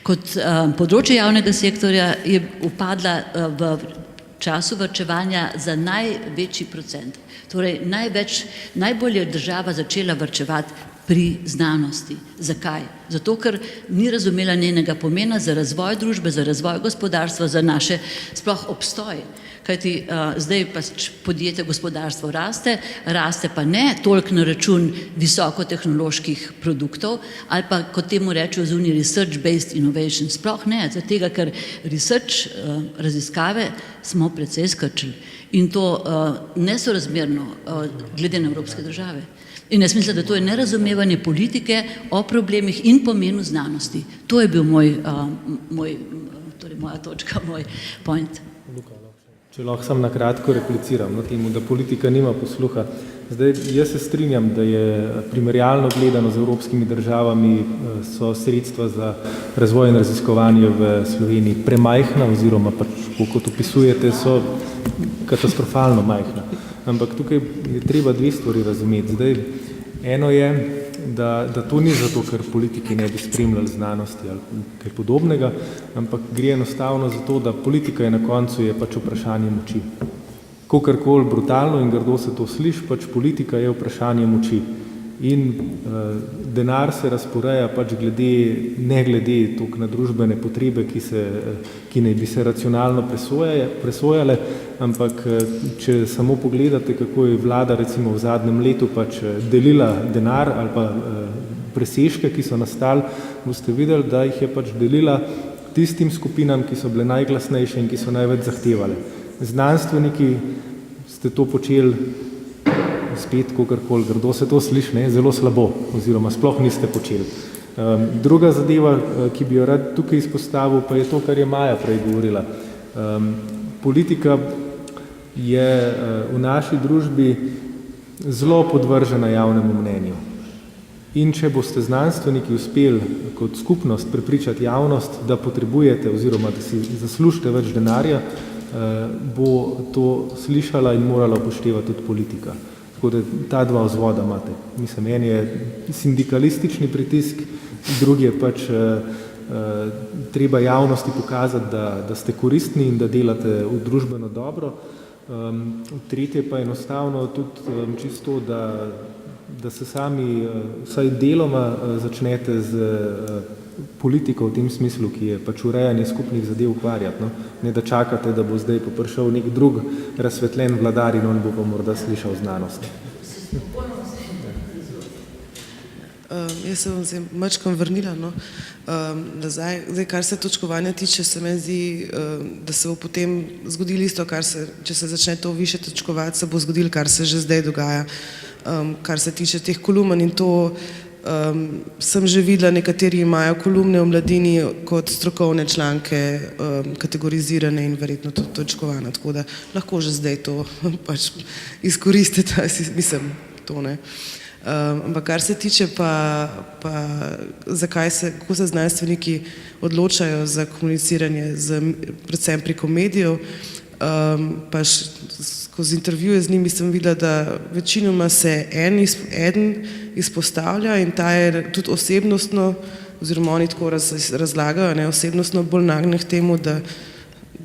Speaker 10: kot področje javnega sektorja je upadla v času varčevanja za največji procent. Torej, najbolj je država začela varčevati pri znanosti. Zakaj? Zato, ker ni razumela njenega pomena za razvoj družbe, za razvoj gospodarstva, za naše sploh obstoj. Kajti zdaj pa podjetje, gospodarstvo raste pa ne toliko na račun visokotehnoloških produktov ali pa, kot temu rečejo zunaj, research-based innovation. Sploh ne, zato ker research, raziskave smo precej skrčili. In to nesorazmerno glede na evropske države. In jaz mislim, da to je nerazumevanje politike o problemih in pomenu znanosti. To je bil moja točka, moj point.
Speaker 6: Če lahko sam na kratko repliciram temu, da politika nima posluha. Zdaj, jaz se strinjam, da je primerjalno gledano z evropskimi državami so sredstva za razvoj in raziskovanje v Sloveniji premajhna oziroma pač, kot opisujete, so katastrofalno majhna. Ampak tukaj je treba dve stvari razumeti. Zdaj, eno je, da to ni zato, ker politiki ne bi spremljali znanosti ali kaj podobnega, ampak gre enostavno zato, da politika je na koncu je pač vprašanje moči. Kakorkoli brutalno in grdo se to sliši, pač politika je vprašanje moči. In denar se razporeja pač ne glede toliko na družbene potrebe, ki naj bi se racionalno presojale, ampak če samo pogledate, kako je vlada recimo v zadnjem letu pač delila denar ali pa presežke, ki so nastali, boste videli, da jih je pač delila tistim skupinam, ki so bile najglasnejše in ki so največ zahtevale. Znanstveniki ste to počeli spet, kakorkoli grdo se to sliši, zelo slabo oziroma sploh niste počeli. Druga zadeva, ki bi jo rad tukaj izpostavil, pa je to, kar je Maja prej govorila. Politika je v naši družbi zelo podvržena javnemu mnenju. In če boste znanstveniki uspeli kot skupnost prepričati javnost, da potrebujete oziroma da si zaslužite več denarja, bo to slišala in morala upoštevati tudi politika. Tako da ta dva vzvoda imate. Mislim, en je sindikalistični pritisk, drugi je pač treba javnosti pokazati, da ste koristni in da delate v družbeno dobro. Tretje pa enostavno tudi čisto, da se sami vsaj deloma začnete z politiko v tem smislu, ki je pač urejanje skupnih zadev ukvarjati. Ne da čakate, da bo zdaj prišel nek drug razsvetljen vladar in on bo pa morda slišal znanost.
Speaker 8: Jaz se bom zdaj mačkam vrnila nazaj. Zdaj, kar se točkovanja tiče, se meni zdi, da se bo potem zgodilo isto, če se začne to više točkovati, se bo zgodilo, kar se že zdaj dogaja. Kar se tiče teh kolumn in to sem že videla, nekateri imajo kolumne v Mladini kot strokovne članke kategorizirane in verjetno tudi točkovane, tako da lahko že zdaj to pač izkoristite, mislim, to ne. Ampak kar se tiče pa kako se znanstveniki odločajo za komuniciranje predvsem preko medijev, pa skozi intervjuje z njimi sem videla, da večinoma se eden izpostavlja in ta je tudi osebnostno, oziroma oni tako razlagajo, osebnostno bolj nagnjen k temu,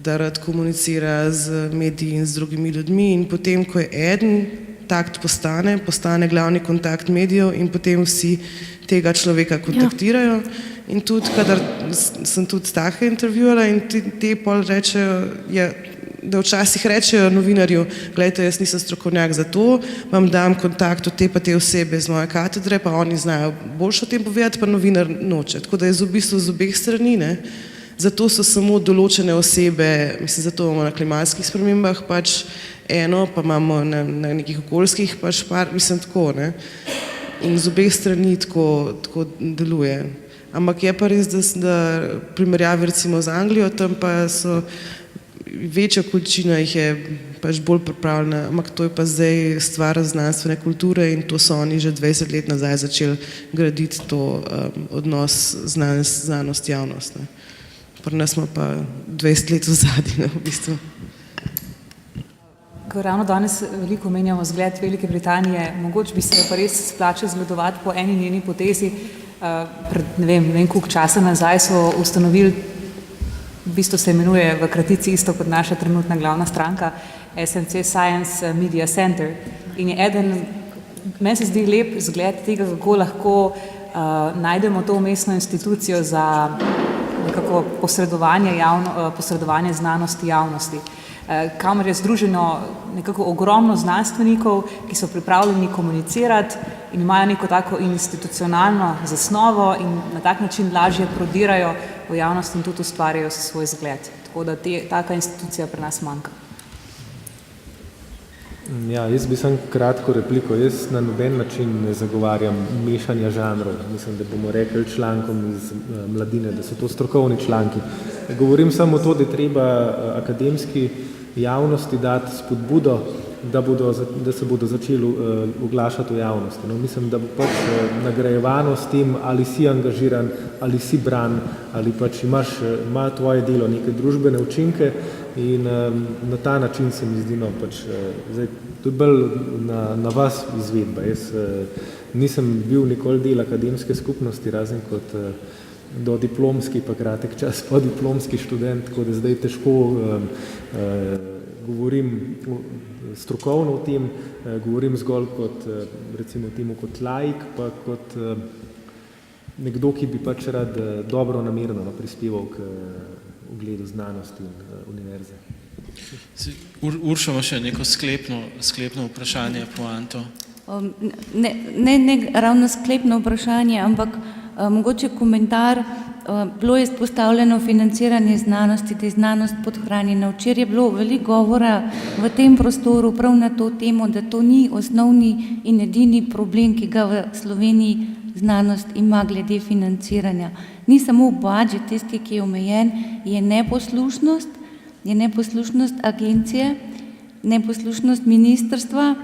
Speaker 8: da rad komunicira z mediji in z drugimi ljudmi in potem, ko je eden takt postane glavni kontakt medijev in potem vsi tega človeka kontaktirajo. In tudi, kadar sem tudi take intervjuvala in te pol rečejo, da včasih rečejo novinarju, gledajte, jaz nisem strokovnjak za to, vam dam kontakt od te pa te osebe z moje katedre, pa oni znajo boljše o tem povedati, pa novinar noče. Tako da je v bistvu z obeh strani, zato so samo določene osebe, mislim, zato imamo na klimatskih spremembah pač eno, pa imamo na nekih okoljskih pač mislim tako, in z obeh strani tako deluje. Ampak je pa res, da primerjavi recimo z Anglijo, tam pa so večja količina jih je pač bolj pripravljena, ampak to je pa zdaj stvar znanstvene kulture in to so oni že 20 let nazaj začeli graditi to odnos znanost-javnost. Pri nas smo pa 20 let vzadnje v bistvu.
Speaker 4: Ko ravno danes veliko menjamo zgled Velike Britanije, mogoče bi se jo pa res splača zgledovati po eni njeni potezi. Pred ne vem koliko časa nazaj so ustanovili, v bistvu se imenuje v kratici isto kot naša trenutna glavna stranka, SMC Science Media Center. In je meni se zdi lep zgled tega, kako lahko najdemo to umestno institucijo za nekako posredovanje znanosti javnosti, kamor je združeno nekako ogromno znanstvenikov, ki so pripravljeni komunicirati in imajo neko tako institucionalno zasnovo in na tak način lažje prodirajo v javnost in tudi ustvarjajo svoj zgled. Tako da taka institucija pri nas manjka.
Speaker 6: Ja, jaz bi samo kratko repliko. Jaz na noben način ne zagovarjam mešanja žanrov. Mislim, da bomo rekli člankom iz Mladine, da so to strokovni članki. Govorim samo to, da je treba akademski javnosti dati spodbudo, da se bodo začeli oglašati v javnosti. No, mislim, da bo pač nagrajevano s tem, ali si angažiran, ali si bran, ali pač ima tvoje delo neke družbene učinke in na ta način se mi zdi, no, pač zdaj tudi bolj na vas izvedba. Jaz nisem bil nikoli del akademske skupnosti, razen kot do diplomski, pa kratek čas po diplomski študent, tako da zdaj težko govorim strokovno o tem, govorim zgolj kot, recimo temu, kot laik, pa kot nekdo, ki bi pač rad dobro namerno prispeval k ugledu znanosti in univerze.
Speaker 1: Urša ima še neko sklepno vprašanje, poanto.
Speaker 7: Ne ravno sklepno vprašanje, ampak mogoče komentar. Bilo je izpostavljeno financiranje znanosti, da je znanost podhranjena. Včeraj je bilo veliko govora v tem prostoru prav na to temo, da to ni osnovni in edini problem, ki ga v Sloveniji znanost ima glede financiranja. Ni samo budžet tisti, ki je omejen, je neposlušnost agencije, neposlušnost ministrstva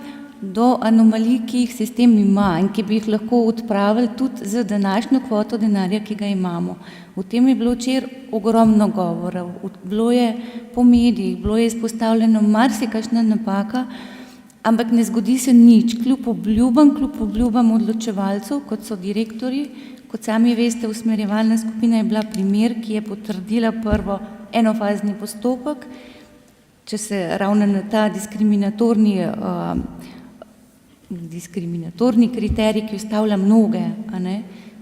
Speaker 7: do anomalij, ki jih sistem ima in ki bi jih lahko odpravili tudi z današnjo kvoto denarja, ki ga imamo. O tem je bilo včeraj ogromno govora, bilo je po medijih, bilo je izpostavljeno marsikakšna napaka, ampak ne zgodi se nič, kljub obljubam odločevalcev, kot so direktorji, kot sami veste, usmerjevalna skupina je bila primer, ki je potrdila prvo enofazni postopek, če se ravno na ta diskriminatorni kriterij, ki ustavlja mnoge,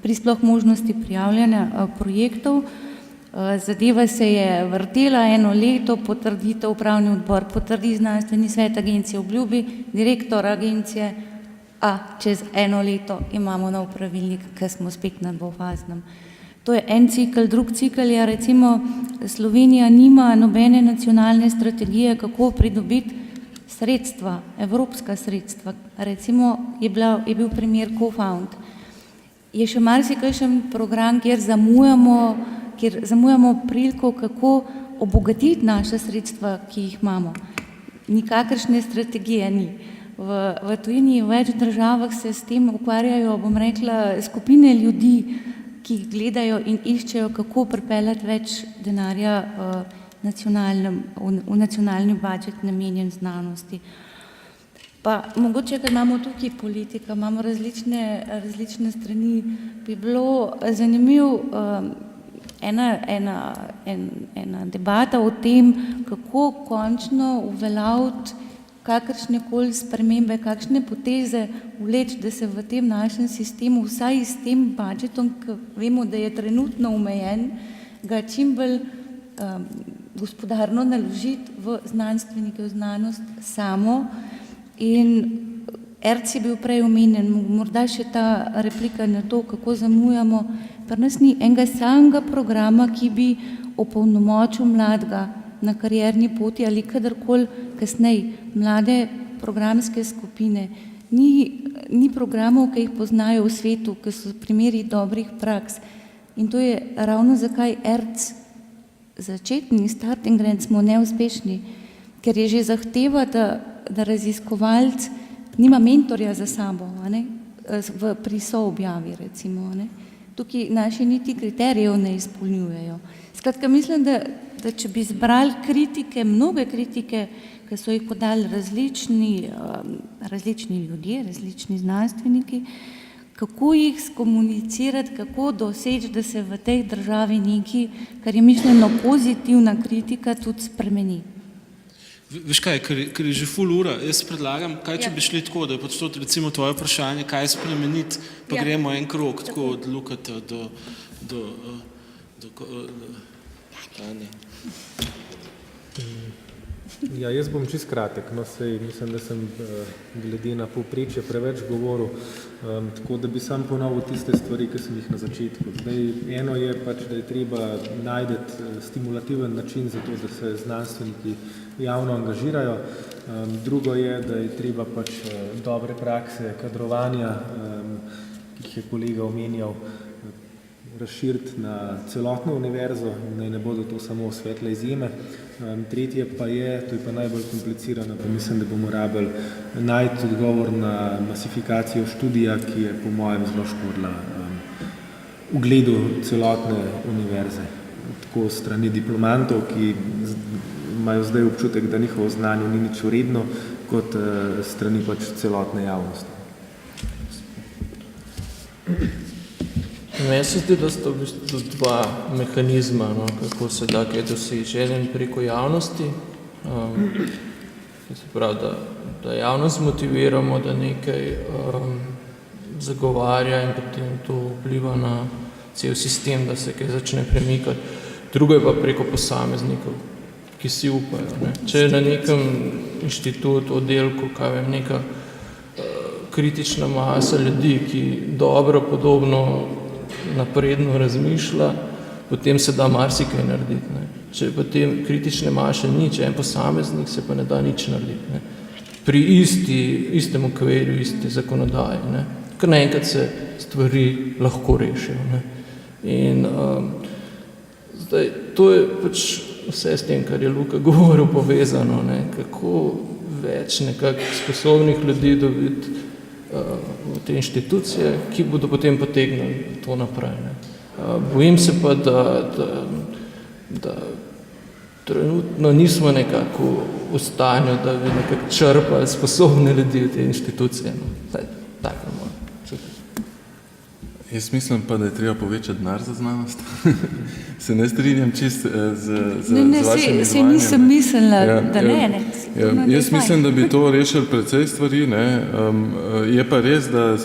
Speaker 7: pri sploh možnosti prijavljanja projektov. Zadeva se je vrtela 1 leto, potrditev upravni odbor, potrdi znanstveni svet agencije, obljubi direktor agencije, a čez 1 leto imamo nov pravilnik, ki smo spet na dvofaznem. To je en cikel, drug cikel je, recimo, Slovenija nima nobene nacionalne strategije, kako pridobiti sredstva, evropska sredstva. Recimo je bil primer CoFound. Je še marsikakšen program, kjer zamujamo priliko, kako obogatiti naša sredstva, ki jih imamo. Nikakršne strategije ni. V tujini v več državah se s tem ukvarjajo, bom rekla, skupine ljudi, ki gledajo in iščejo, kako pripeljati več denarja v nacionalni budžet namenjen znanosti. Pa mogoče, ker imamo tukaj politika, imamo različne strani, bi bilo zanimivo ena debata o tem, kako končno uveljaviti kakršnekoli spremembe, kakšne poteze vleči, da se v tem našem sistemu, vsaj s tem budžetom, ki vemo, da je trenutno omejen, ga čim bolj gospodarno naložiti v znanstvenike, v znanost samo. In ERC je bil prej omenjen, morda še ta replika na to, kako zamujamo. Pri nas ni enega samega programa, ki bi opolnomočil mladega na karierni poti ali kadarkoli kasneje, mlade programske skupine. Ni programov, ki jih poznajo v svetu, ki so primeri dobrih praks. In to je ravno zakaj ERC, začetni starting grant, smo neuspešni, ker je že zahteva, da raziskovalc nima mentorja za sabo, pri soobjavi, recimo. Tukaj naši niti kriterijev ne izpolnjujejo. Skratka, mislim, da če bi zbrali kritike, mnoge kritike, ki so jih podali različni ljudje, različni znanstveniki, kako jih skomunicirati, kako doseči, da se v tej državi nekaj, kar je mišljeno pozitivna kritika, tudi spremeni.
Speaker 1: Veš kaj, ker je že ful ura, jaz predlagam, kaj če bi šli tako, da je pač to recimo tvoje vprašanje, kaj spremeniti, pa gremo en krog, tako od Lukata do Tanje.
Speaker 6: Ja, jaz bom čisto kratek, no sej mislim, da sem glede na povprečje preveč govoril, tako da bi sam ponovil tiste stvari, ki sem jih na začetku. Zdaj, eno je pač, da je treba najti stimulativen način za to, da se znanstveniki javno angažirajo. Drugo je, da je treba pač dobre prakse kadrovanja, ki jih je kolega omenjal, razširiti na celotno univerzo in naj ne bodo to samo svetle izjeme. Tretje pa je, to je pa najbolj komplicirano, pa mislim, da bomo rabili najti odgovor na masifikacijo študija, ki je po mojem zelo škodila ugledu celotne univerze. Tako strani diplomantov, ki imajo zdaj občutek, da njihovo znanje ni nič vredno, kot strani pač celotne javnosti.
Speaker 3: Meni se zdi, da sta v bistvu dva mehanizma, no, kako se da kaj doseči. Eden preko javnosti, se pravi, da javnost motiviramo, da nekaj zagovarja in potem to vpliva na cel sistem, da se kaj začne premikati. Drugo je pa preko posameznikov, ki si upajo. Ne. Če je na nekem inštitutu, oddelku, kaj vem, neka kritična masa ljudi, ki dobro, podobno napredno razmišlja, potem se da marsikaj narediti. Ne. Če potem kritične maše ni, če en posameznik, se pa ne da nič narediti. Ne. Pri istem okvirju, iste zakonodaje. Ne. Kar naenkrat se stvari lahko rešijo. Ne. In zdaj, to je pač vse s tem, kar je Luka govoril, povezano, ne. Kako več nekako sposobnih ljudi dobiti v te inštitucije, ki bodo potem potegnili to naprej. Ne. Bojim se pa, da trenutno nismo nekako v stanju, da bi nekako črpali sposobne ljudi v te inštitucije. No. Tako moram čutiti.
Speaker 5: Jaz mislim pa, da je treba povečati denar za znanost. Se ne strinjam čist z vašim
Speaker 7: Se nisem mislila, da ne.
Speaker 5: Jaz mislim, da bi to rešili precej stvari. Ne. Je pa res, da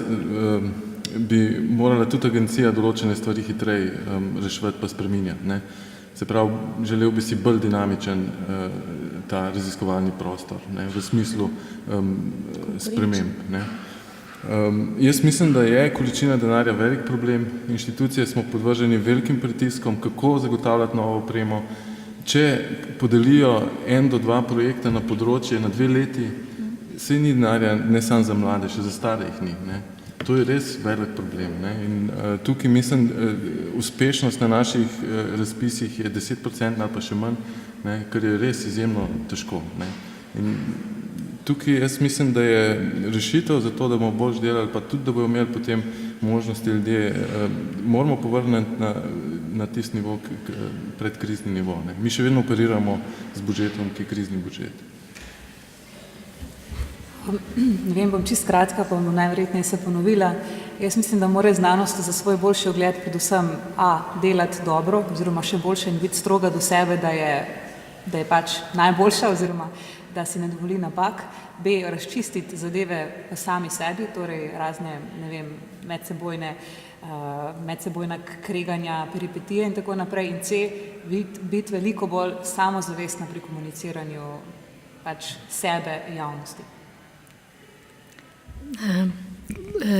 Speaker 5: bi morala tudi agencija določene stvari hitreje reševati pa spreminjati. Ne. Se pravi, želel bi si bolj dinamičen ta raziskovalni prostor, ne, v smislu sprememb. Ne. Jaz mislim, da je količina denarja velik problem. Inštitucije smo podvrženi velikim pritiskom, kako zagotavljati novo opremo. Če podelijo 1 do 2 projekta na področje na 2 leti, saj ni denarja ne samo za mlade, še za stare jih ni. Ne. To je res velik problem. Ne. In tukaj mislim, uspešnost na naših razpisih je 10% ali pa še manj, ne, kar je res izjemno težko. Ne. In tukaj jaz mislim, da je rešitev za to, da bomo bolj delali, pa tudi, da bomo imeli potem možnosti ljudje, moramo povrniti na tisti nivo, predkrizni nivo. Ne. Mi še vedno operiramo z budžetom, ki je krizni budžet.
Speaker 4: Ne vem, bom čisto kratka, pa bom najverjetneje se ponovila. Jaz mislim, da mora znanost za svoj boljši ugled predvsem delati dobro, oziroma še boljše in biti stroga do sebe, da je pač najboljša, oziroma da si ne dovoli napak, razčistiti zadeve sami sebi, torej razne, ne vem, medsebojna kreganja, peripetije in tako naprej, in biti veliko bolj samozavestna pri komuniciranju pač sebe javnosti.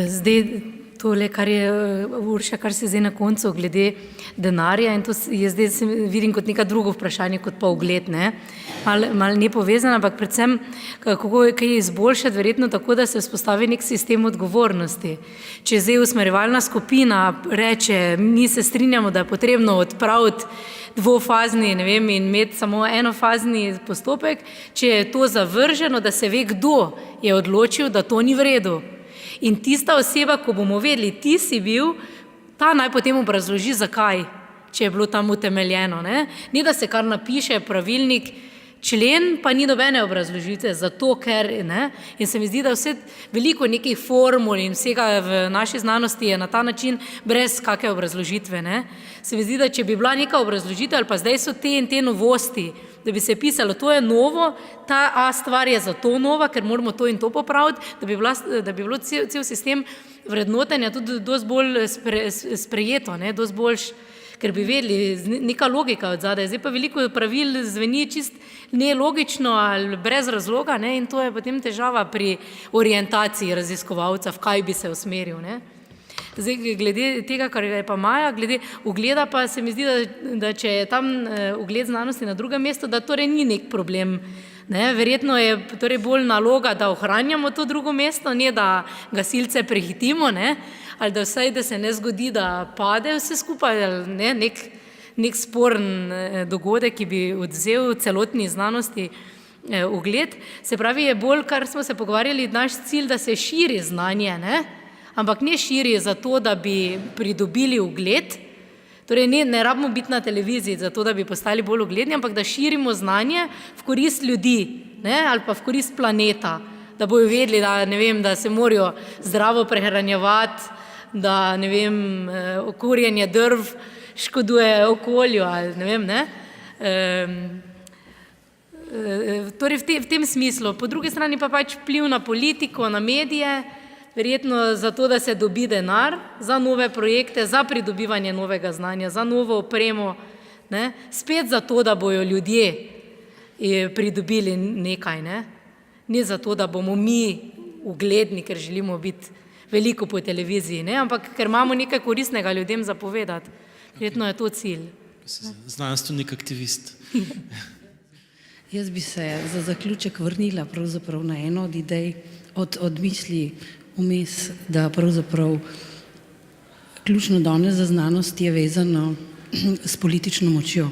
Speaker 2: Zdaj, tole, kar je Urša, kar se zdaj na koncu glede denarja, in to je zdaj vidim kot neka drugo vprašanje, kot pa ugled, ne? Mal ne povezano, ampak predvsem, kako je izboljšati, verjetno tako, da se vzpostavi nek sistem odgovornosti. Če zdaj usmerjevalna skupina reče, mi se strinjamo, da je potrebno odpraviti dvofazni, ne vem, in imeti samo enofazni postopek, če je to zavrženo, da se ve, kdo je odločil, da to ni v redu. In tista oseba, ko bomo vedeli, ti si bil, ta naj potem obrazloži, zakaj, če je bilo tam utemeljeno. Ne? Ni, da se kar napiše pravilnik, člen, pa ni nobene obrazložitve, zato ker, ne? In se mi zdi, da vse veliko nekih formul in vsega v naši znanosti je na ta način brez kakve obrazložitve. Ne? Se mi zdi, da če bi bila neka obrazložitev, ali pa zdaj so te in te novosti, da bi se pisalo, to je novo, ta stvar je zato nova, ker moramo to in to popraviti, da bi bilo cel sistem vrednotenja tudi dosti bolj sprejeto, ne? Dosti boljš, ker bi vedeli, neka logika od zadaj. Zdaj pa veliko pravil zveni čist nelogično ali brez razloga, ne? In to je potem težava pri orientaciji raziskovalca, v kaj bi se usmeril. Ne? Zdaj, glede tega, kar je pa Maja, glede ugleda pa se mi zdi, da če je tam ugled znanosti na drugem mestu, da torej ni nek problem. Ne? Verjetno je torej bolj naloga, da ohranjamo to drugo mesto, ne da gasilce prehitimo, ne? Ali da vsaj, da se ne zgodi, da pade vse skupaj, ali ne? Nek sporen dogodek, ki bi odvzel celotni znanosti ugled. Se pravi, je bolj, kar smo se pogovarjali, naš cilj, da se širi znanje, ne? Ampak ne širi zato, da bi pridobili ugled, torej ne rabimo biti na televiziji zato, da bi postali bolj ugledni, ampak da širimo znanje v korist ljudi, ne? Ali pa v korist planeta, da bojo vedeli, da, ne vem, da se morajo zdravo prehranjevati, da, ne vem, kurjenje drv škoduje okolju, ali ne vem, ne? Torej v tem smislu. Po drugi strani pa pač vpliv na politiko, na medije, verjetno zato, da se dobi denar za nove projekte, za pridobivanje novega znanja, za novo opremo, ne? Spet zato, da bojo ljudje pridobili nekaj, ne? Ni zato, da bomo mi ugledni, ker želimo biti veliko po televiziji, ne? Ampak ker imamo nekaj koristnega ljudem zapovedati. Verjetno je to cilj.
Speaker 1: Znanstvenik aktivist.
Speaker 13: Jaz bi se za zaključek vrnila pravzaprav na eno od idej, od misli vmes, da pravzaprav ključno danes za znanost je vezano s politično močjo.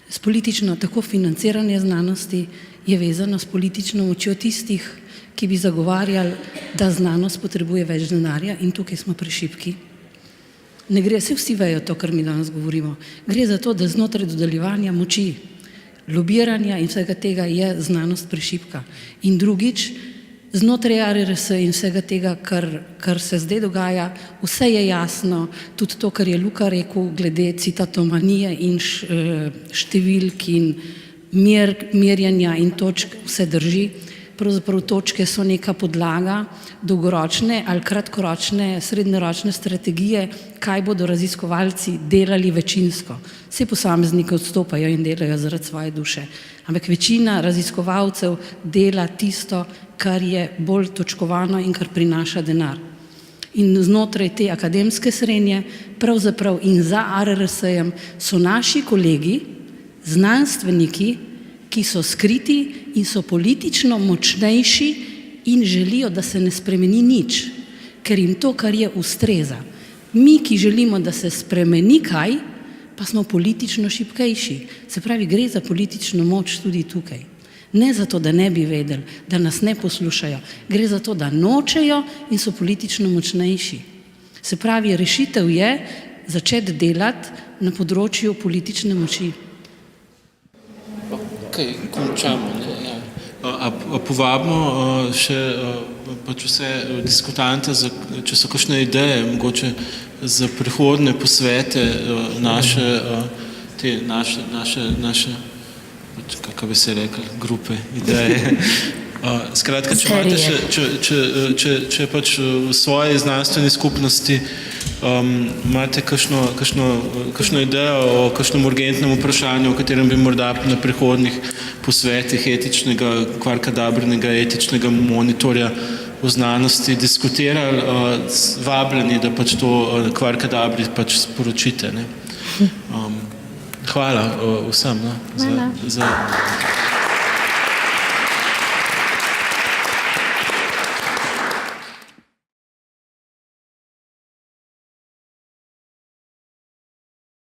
Speaker 13: S politično, tako financiranje znanosti je vezano s politično močjo tistih, ki bi zagovarjali, da znanost potrebuje več denarja in tukaj smo prešibki. Ne gre, vsi vejo to, kar mi danes govorimo. Gre za to, da znotraj dodeljevanja moči, lobiranja in vsega tega je znanost prešibka. In drugič, znotraj ARRS in vsega tega, kar se zdaj dogaja, vse je jasno, tudi to, kar je Luka rekel, glede citatomanije in številk in merjanja in točk, vse drži. Pravzaprav točke so neka podlaga dolgoročne ali kratkoročne, srednjeročne strategije, kaj bodo raziskovalci delali večinsko. Vsi posamezniki odstopajo in delajo zaradi svoje duše, ampak večina raziskovalcev dela tisto, kar je bolj točkovano in kar prinaša denar. In znotraj te akademske srenje, pravzaprav in za ARRS-jem, so naši kolegi, znanstveniki, ki so skriti in so politično močnejši in želijo, da se ne spremeni nič, ker jim to, kar je, ustreza. Mi, ki želimo, da se spremeni kaj, pa smo politično šibkejši. Se pravi, gre za politično moč tudi tukaj. Ne zato, da ne bi vedeli, da nas ne poslušajo. Gre za to, da nočejo in so politično močnejši. Se pravi, rešitev je začeti delati na področju politične moči.
Speaker 1: Končamo. Povabimo še pač vse diskutante, če so kakšne ideje, mogoče za prihodne posvete naše, kako bi se rekli, grupe, ideje. Skratka, če imate če pač v svoji znanstveni skupnosti imate kakšno idejo o kakšnem urgentnem vprašanju, o katerem bi morda na prihodnih posvetih etičnega, kvarkadabrnega etičnega monitorja v znanosti diskutirali, vabljeni, da pač to kvarkadabri pač sporočite. Hvala vsem za